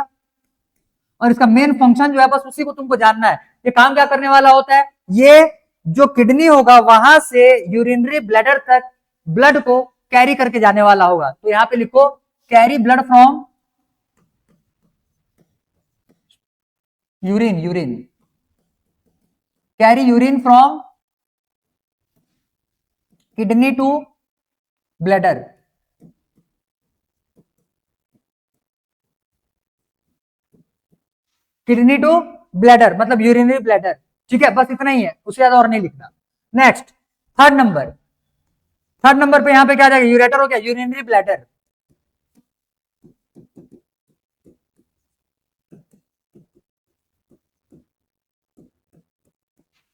और इसका मेन फंक्शन जो है बस उसी को तुमको जानना है। ये काम क्या करने वाला होता है? ये जो किडनी होगा वहां से यूरिनरी ब्लैडर तक ब्लड को कैरी करके जाने वाला होगा। तो यहां पे लिखो carry blood from urine, urine, carry urine from kidney to bladder. Kidney to bladder मतलब यूरिनरी ब्लैडर। ठीक है, बस इतना ही है, उससे ज्यादा और नहीं लिखना। Next, third number. Third number पे यहां पे क्या आ जाएगा? यूरेटर हो गया, यूरिनरी ब्लैडर।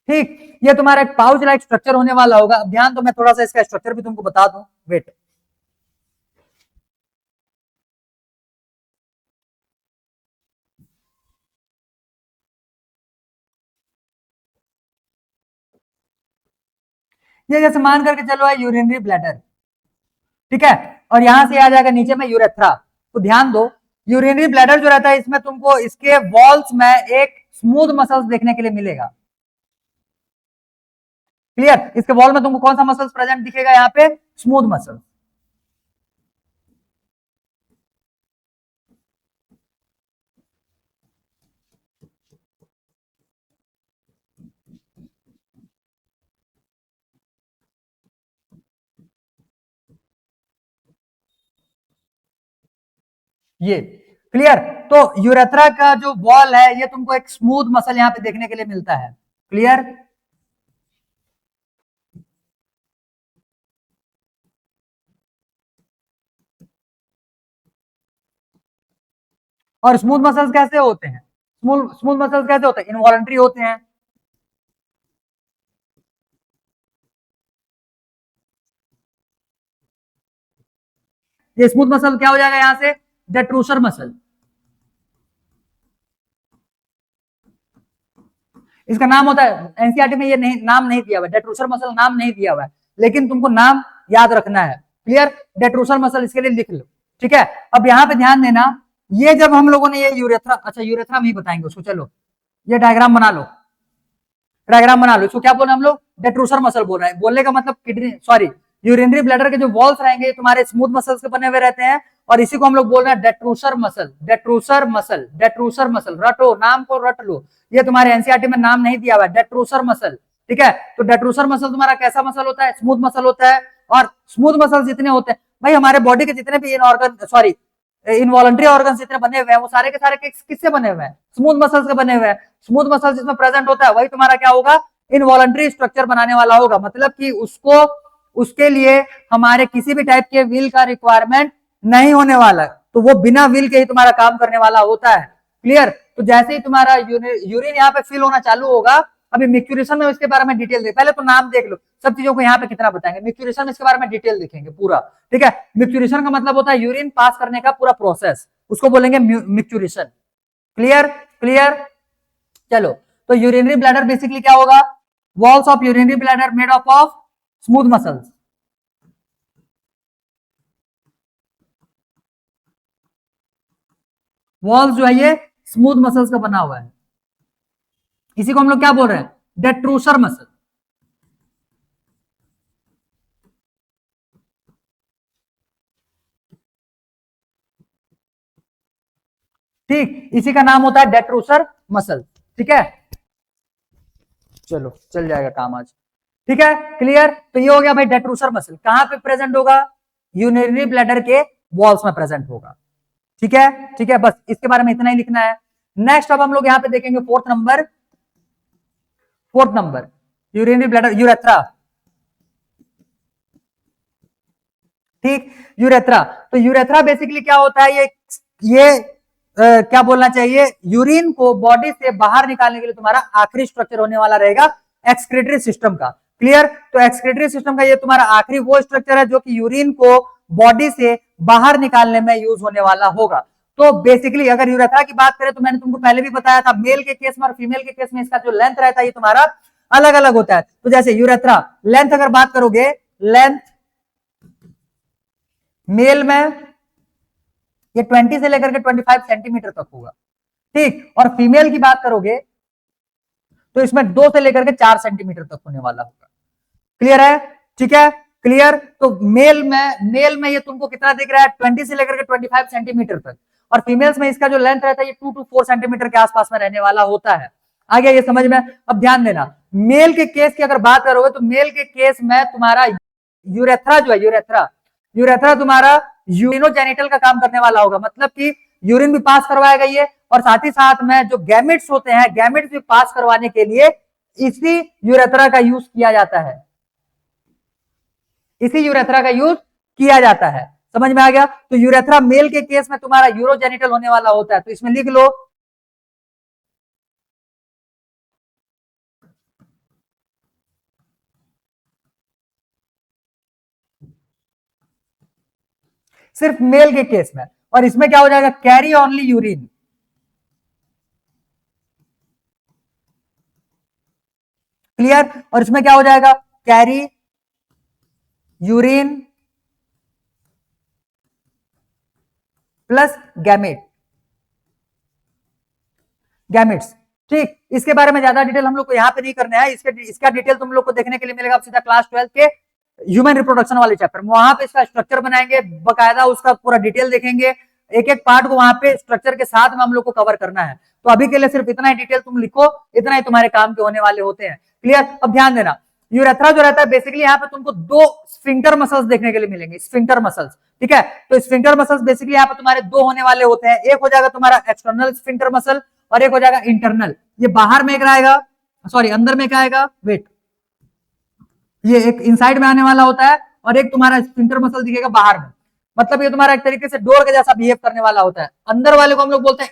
ठीक, ये तुम्हारा एक पाउच लाइक स्ट्रक्चर होने वाला होगा। अब ध्यान दो, मैं थोड़ा सा इसका स्ट्रक्चर भी तुमको बता दूं। वेट, ये जैसे मान करके चलो है यूरिनरी ब्लैडर, ठीक है, और यहां से आ जाएगा नीचे में यूरेथ्रा। तो ध्यान दो, यूरिनरी ब्लैडर जो रहता है इसमें तुमको इसके वॉल्स में एक स्मूथ मसल्स देखने के लिए मिलेगा। क्लियर? इसके वॉल में तुमको कौन सा मसल्स प्रेजेंट दिखेगा? यहाँ पे स्मूथ मसल। ये क्लियर? तो यूरेथ्रा का जो वॉल है ये तुमको एक स्मूथ मसल यहां पे देखने के लिए मिलता है। क्लियर? और स्मूथ मसल्स कैसे होते हैं? स्मूथ स्मूथ मसल्स कैसे होते हैं? इनवॉलंटरी होते हैं। ये स्मूथ मसल क्या हो जाएगा यहां से? Detrusor muscle. इसका नाम होता है, एनसीईआरटी में ये नहीं, नाम नहीं दिया हुआ, डेट्रूसर मसल नाम नहीं दिया हुआ है, लेकिन तुमको नाम याद रखना है। क्लियर? डेट्रूसर मसल इसके लिए लिख लो। ठीक है, अब यहां पे ध्यान देना, ये जब हम लोगों ने ये यूरेथ्रा, अच्छा यूरेथ्रा में ही बताएंगे उसको, चलो ये डायग्राम बना लो। डायग्राम बना लो, इसको क्या बोल रहे हैं हम लोग? डेट्रूसर मसल बोल रहे हैं। बोलने का मतलब किडनी, सॉरी, यूरिनरी ब्लैडर के जो वॉल्स रहेंगे तुम्हारे स्मूथ मसल्स के बने हुए रहते हैं, और इसी को हम लोग बोल रहे हैं detrusor muscle. Detrusor muscle, detrusor muscle, रटो, नाम को रट लो। ये तुम्हारे एनसीईआरटी में नाम नहीं दिया हुआ है, डेट्रूसर मसल। ठीक है, तो डेट्रूसर मसल तुम्हारा कैसा मसल होता है? स्मूथ मसल होता है। और स्मूथ मसल जितने होते हैं भाई, हमारे बॉडी के जितने भी इन ऑर्गन, सॉरी, इनवॉलंटरी ऑर्गन जितने बने हुए हैं वो सारे के सारे किससे बने हुए हैं? स्मूथ मसल्स के बने हुए हैं। स्मूथ मसल जिसमें प्रेजेंट होता है वही तुम्हारा क्या होगा? इनवॉलंटरी स्ट्रक्चर बनाने वाला होगा। मतलब कि उसको, उसके लिए हमारे किसी भी टाइप के व्हील का रिक्वायरमेंट नहीं होने वाला, तो वो बिना व्हील के ही तुम्हारा काम करने वाला होता है। क्लियर? तो जैसे ही तुम्हारा यूरिन यहाँ पे फिल होना चालू होगा, अभी मिक्यूरेशन में इसके बारे में डिटेल देख, पहले तो नाम देख लो, सब चीजों को यहाँ पे कितना बताएंगे, मिक्यूरेशन में इसके बारे में डिटेल देखेंगे पूरा। ठीक है, मिक्यूरेशन का मतलब होता है यूरिन पास करने का पूरा प्रोसेस, उसको बोलेंगे मिक्यूरेशन। क्लियर? क्लियर? चलो, तो यूरिनरी ब्लैडर बेसिकली क्या होगा? Walls of urinary bladder made up of smooth muscles. Walls जो है ये स्मूथ मसल्स का बना हुआ है, इसी को हम लोग क्या बोल रहे हैं? Detrusor muscle. ठीक, इसी का नाम होता है डेट्रूसर मसल। ठीक है, चलो चल जाएगा काम आज। ठीक है, क्लियर? तो ये हो गया भाई डेट्रूसर मसल, कहां पे प्रेजेंट होगा? यूरिनरी ब्लैडर के वॉल्स में प्रेजेंट होगा। ठीक है, ठीक है, बस इसके बारे में इतना ही लिखना है। नेक्स्ट अब हम लोग यहां पे देखेंगे fourth number. Fourth number, urinary bladder, urethra. ठीक, यूरेथ्रा। तो यूरेथ्रा बेसिकली क्या होता है? ये क्या बोलना चाहिए, यूरिन को बॉडी से बाहर निकालने के लिए तुम्हारा आखिरी स्ट्रक्चर होने वाला रहेगा एक्सक्रीटरी सिस्टम का। क्लियर? तो एक्सक्रीटरी सिस्टम का ये तुम्हारा आखिरी वो स्ट्रक्चर है जो कि यूरिन को बॉडी से बाहर निकालने में यूज होने वाला होगा। तो बेसिकली अगर यूरेथ्रा की बात करें तो मैंने तुमको पहले भी बताया था, मेल के केस में और फीमेल के केस में इसका जो लेंथ रहता है ये तुम्हारा अलग अलग होता है। तो जैसे यूरेथ्रा लेंथ अगर बात करोगे, लेंथ मेल में ये 20 से लेकर के 25 सेंटीमीटर तक होगा, ठीक। और फीमेल की बात करोगे तो इसमें 2 से लेकर के 4 सेंटीमीटर तक होने वाला होगा। क्लियर है? ठीक है, क्लियर। तो मेल में ये तुमको कितना दिख रहा है, 20 से लेकर के 25 सेंटीमीटर तक, और फीमेल्स में इसका जो लेंथ रहता है ये 2 to 4 सेंटीमीटर के आसपास में रहने वाला होता है। आ गया ये समझ में? अब ध्यान देना, मेल के केस की अगर बात करोगे तो मेल के केस में तुम्हारा यूरेथ्रा जो है, यूरेथ्रा तुम्हारा यूरिनोजेनिटल का काम करने वाला होगा, मतलब कि यूरिन भी पास करवाएगा ये, और साथ ही साथ में जो गैमेट्स होते हैं, गैमेट्स भी पास करवाने के लिए इसी यूरेथ्रा का यूज किया जाता है, इसी यूरेथ्रा का यूज किया जाता है। समझ में आ गया? तो यूरेथ्रा मेल के केस में तुम्हारा यूरोजेनिटल होने वाला होता है, तो इसमें लिख लो सिर्फ मेल के केस में, और इसमें क्या हो जाएगा, कैरी ओनली यूरिन। क्लियर? और इसमें क्या हो जाएगा, कैरी यूरिन प्लस गैमेट्स। ठीक, इसके बारे में ज्यादा डिटेल हम लोग को यहाँ पे नहीं करना है, इसका डिटेल तुम लोग को देखने के लिए मिलेगा सीधा क्लास 12 के ह्यूमन रिप्रोडक्शन वाले चैप्टर में। वहां पे इसका स्ट्रक्चर बनाएंगे, बकायदा उसका पूरा डिटेल देखेंगे, एक एक पार्ट को वहां पे स्ट्रक्चर के साथ में हम लोग को कवर करना है। तो अभी के लिए सिर्फ इतना ही डिटेल तुम लिखो, इतना ही तुम्हारे काम के होने वाले होते हैं। क्लियर? अब ध्यान देना, यूरेथ्रा जो रहता है बेसिकली यहाँ पे तुमको 2 स्फिंक्टर मसल्स देखने के लिए मिलेंगे, स्फिंक्टर मसल्स। ठीक है, तो स्फिंक्टर मसल्स बेसिकली यहाँ पे तुम्हारे 2 होने वाले होते हैं, एक हो जाएगा तुम्हारा एक्सटर्नल स्फिंक्टर मसल और एक हो जाएगा इंटरनल। ये बाहर में एक आएगा, सॉरी अंदर में क्या आएगा, वेट, ये एक इनसाइड में आने वाला होता है, और एक तुम्हारा स्फिंक्टर मसल दिखेगा बाहर में, मतलब ये तुम्हारा एक तरीके से डोर के जैसा बिहेव करने वाला होता है। अंदर वाले को हम लोग बोलते हैं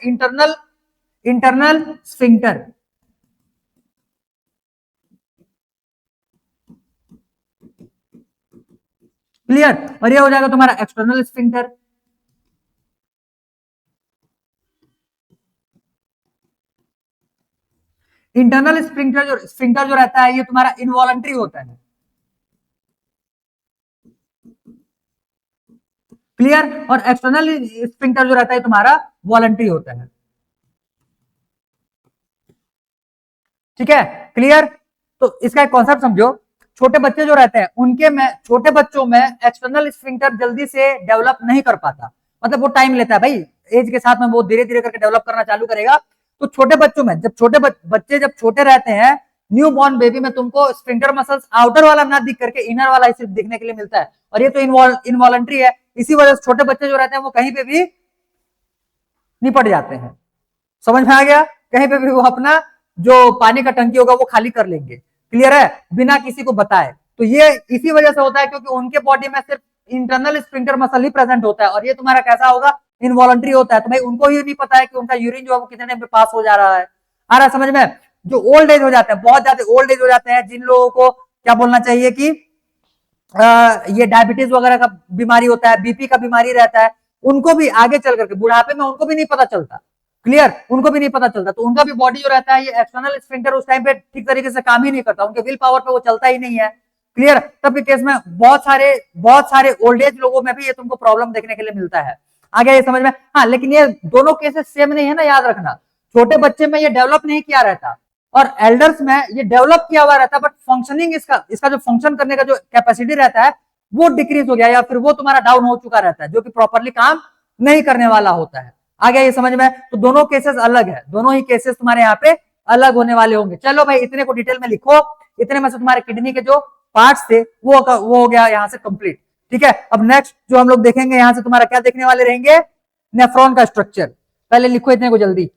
इंटरनल स्फिंक्टर। क्लियर? और ये हो जाएगा तुम्हारा एक्सटर्नल स्फिंक्टर। इंटरनल स्फिंक्टर जो रहता है ये तुम्हारा इनवॉलंटरी होता है। क्लियर? और एक्सटर्नल स्फिंक्टर जो रहता है तुम्हारा वॉलंटरी होता है। ठीक है, क्लियर? तो इसका एक कॉन्सेप्ट समझो, छोटे बच्चे जो रहते हैं उनके में, छोटे बच्चों में एक्सटर्नल स्फिंक्टर जल्दी से डेवलप नहीं कर पाता, मतलब वो टाइम लेता है भाई, एज के साथ में वो धीरे धीरे करके डेवलप करना चालू करेगा। तो छोटे बच्चों में, जब छोटे बच्चे जब छोटे रहते हैं, न्यू बॉर्न बेबी में तुमको स्फिंक्टर मसल्स आउटर वाला ना दिख करके इनर वाला ही सिर्फ दिखने के लिए मिलता है, और ये तो इनवॉलंटरी है। इसी वजह से छोटे बच्चे जो रहते हैं वो कहीं पे भी निपट जाते हैं। समझ में आ गया? कहीं पे भी वो अपना जो पानी का टंकी होगा वो खाली कर लेंगे। क्लियर है? बिना किसी को बताए। तो ये इसी वजह से होता है क्योंकि उनके बॉडी में सिर्फ इंटरनल स्फिंक्टर मसल ही प्रेजेंट होता है, और ये तुम्हारा कैसा होगा, इनवॉलंटरी होता है। तो भाई उनको ये नहीं पता है कि उनका यूरिन जो है वो कितने टाइम पे पास हो जा रहा है। आ रहा है समझ में? जो ओल्ड एज हो जाते हैं, बहुत ज्यादा ओल्ड एज हो जाते हैं, जिन लोगों को क्या बोलना चाहिए कि ये डायबिटीज वगैरह का बीमारी होता है, बीपी का बीमारी रहता है, उनको भी आगे चल करके बुढ़ापे में उनको भी नहीं पता चलता। क्लियर? उनको भी नहीं पता चलता, तो उनका भी बॉडी जो रहता है ये एक्सटर्नल स्फिंक्टर उस टाइम पे ठीक तरीके से काम ही नहीं करता, उनके विल पावर पे वो चलता ही नहीं है। क्लियर? तब के केस में बहुत सारे ओल्ड एज लोगों में भी ये तुमको प्रॉब्लम देखने के लिए मिलता है। आ गया ये समझ में? हाँ, लेकिन ये दोनों केसेस सेम नहीं है ना, याद रखना। छोटे बच्चे में ये डेवलप नहीं किया रहता, और एल्डर्स में ये डेवलप किया हुआ रहता है, बट फंक्शनिंग इसका जो फंक्शन करने का जो कैपेसिटी रहता है वो डिक्रीज हो गया, या फिर वो तुम्हारा डाउन हो चुका रहता है, जो कि प्रॉपरली काम नहीं करने वाला होता है। आ गया ये समझ में? तो दोनों केसेस अलग है, दोनों ही केसेस तुम्हारे यहाँ पे अलग होने वाले होंगे। चलो भाई, इतने को डिटेल में लिखो, इतने में से तुम्हारे किडनी के जो पार्ट्स थे वो हो गया यहाँ से कंप्लीट। ठीक है, अब नेक्स्ट जो हम लोग देखेंगे यहाँ से तुम्हारा क्या देखने वाले रहेंगे, नेफ्रॉन का स्ट्रक्चर। पहले लिखो इतने को जल्दी।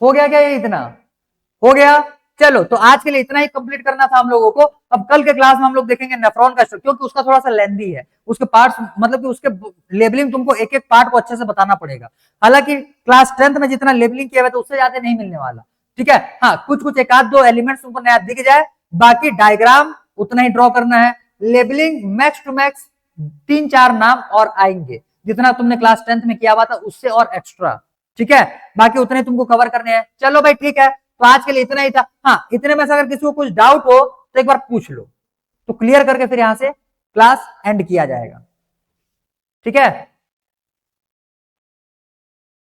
हो गया क्या ये? इतना हो गया? चलो तो आज के लिए इतना ही कंप्लीट करना था हम लोगों को। अब कल के क्लास में हम लोग देखेंगे नेफ्रॉन का स्ट्रक्चर, क्योंकि उसका थोड़ा सा लेंदी है, उसके पार्ट्स मतलब कि उसके लेबलिंग तुमको एक एक पार्ट को अच्छे से बताना पड़ेगा। हालांकि क्लास 10th में जितना लेबलिंग किया हुआ तो उससे ज्यादा नहीं मिलने वाला, ठीक है। हाँ, कुछ कुछ एक आध दो एलिमेंट्स तुमको नया दिख जाए, बाकी डायग्राम उतना ही ड्रॉ करना है। लेबलिंग मैक्स टू मैक्स 3-4 नाम और आएंगे, जितना तुमने क्लास 10th में किया हुआ था उससे और एक्स्ट्रा, ठीक है। बाकी उतने तुमको कवर करने हैं। चलो भाई ठीक है, तो आज के लिए इतना ही था। हाँ, इतने में से अगर किसी को कुछ डाउट हो तो एक बार पूछ लो, तो क्लियर करके फिर यहां से क्लास एंड किया जाएगा, ठीक है।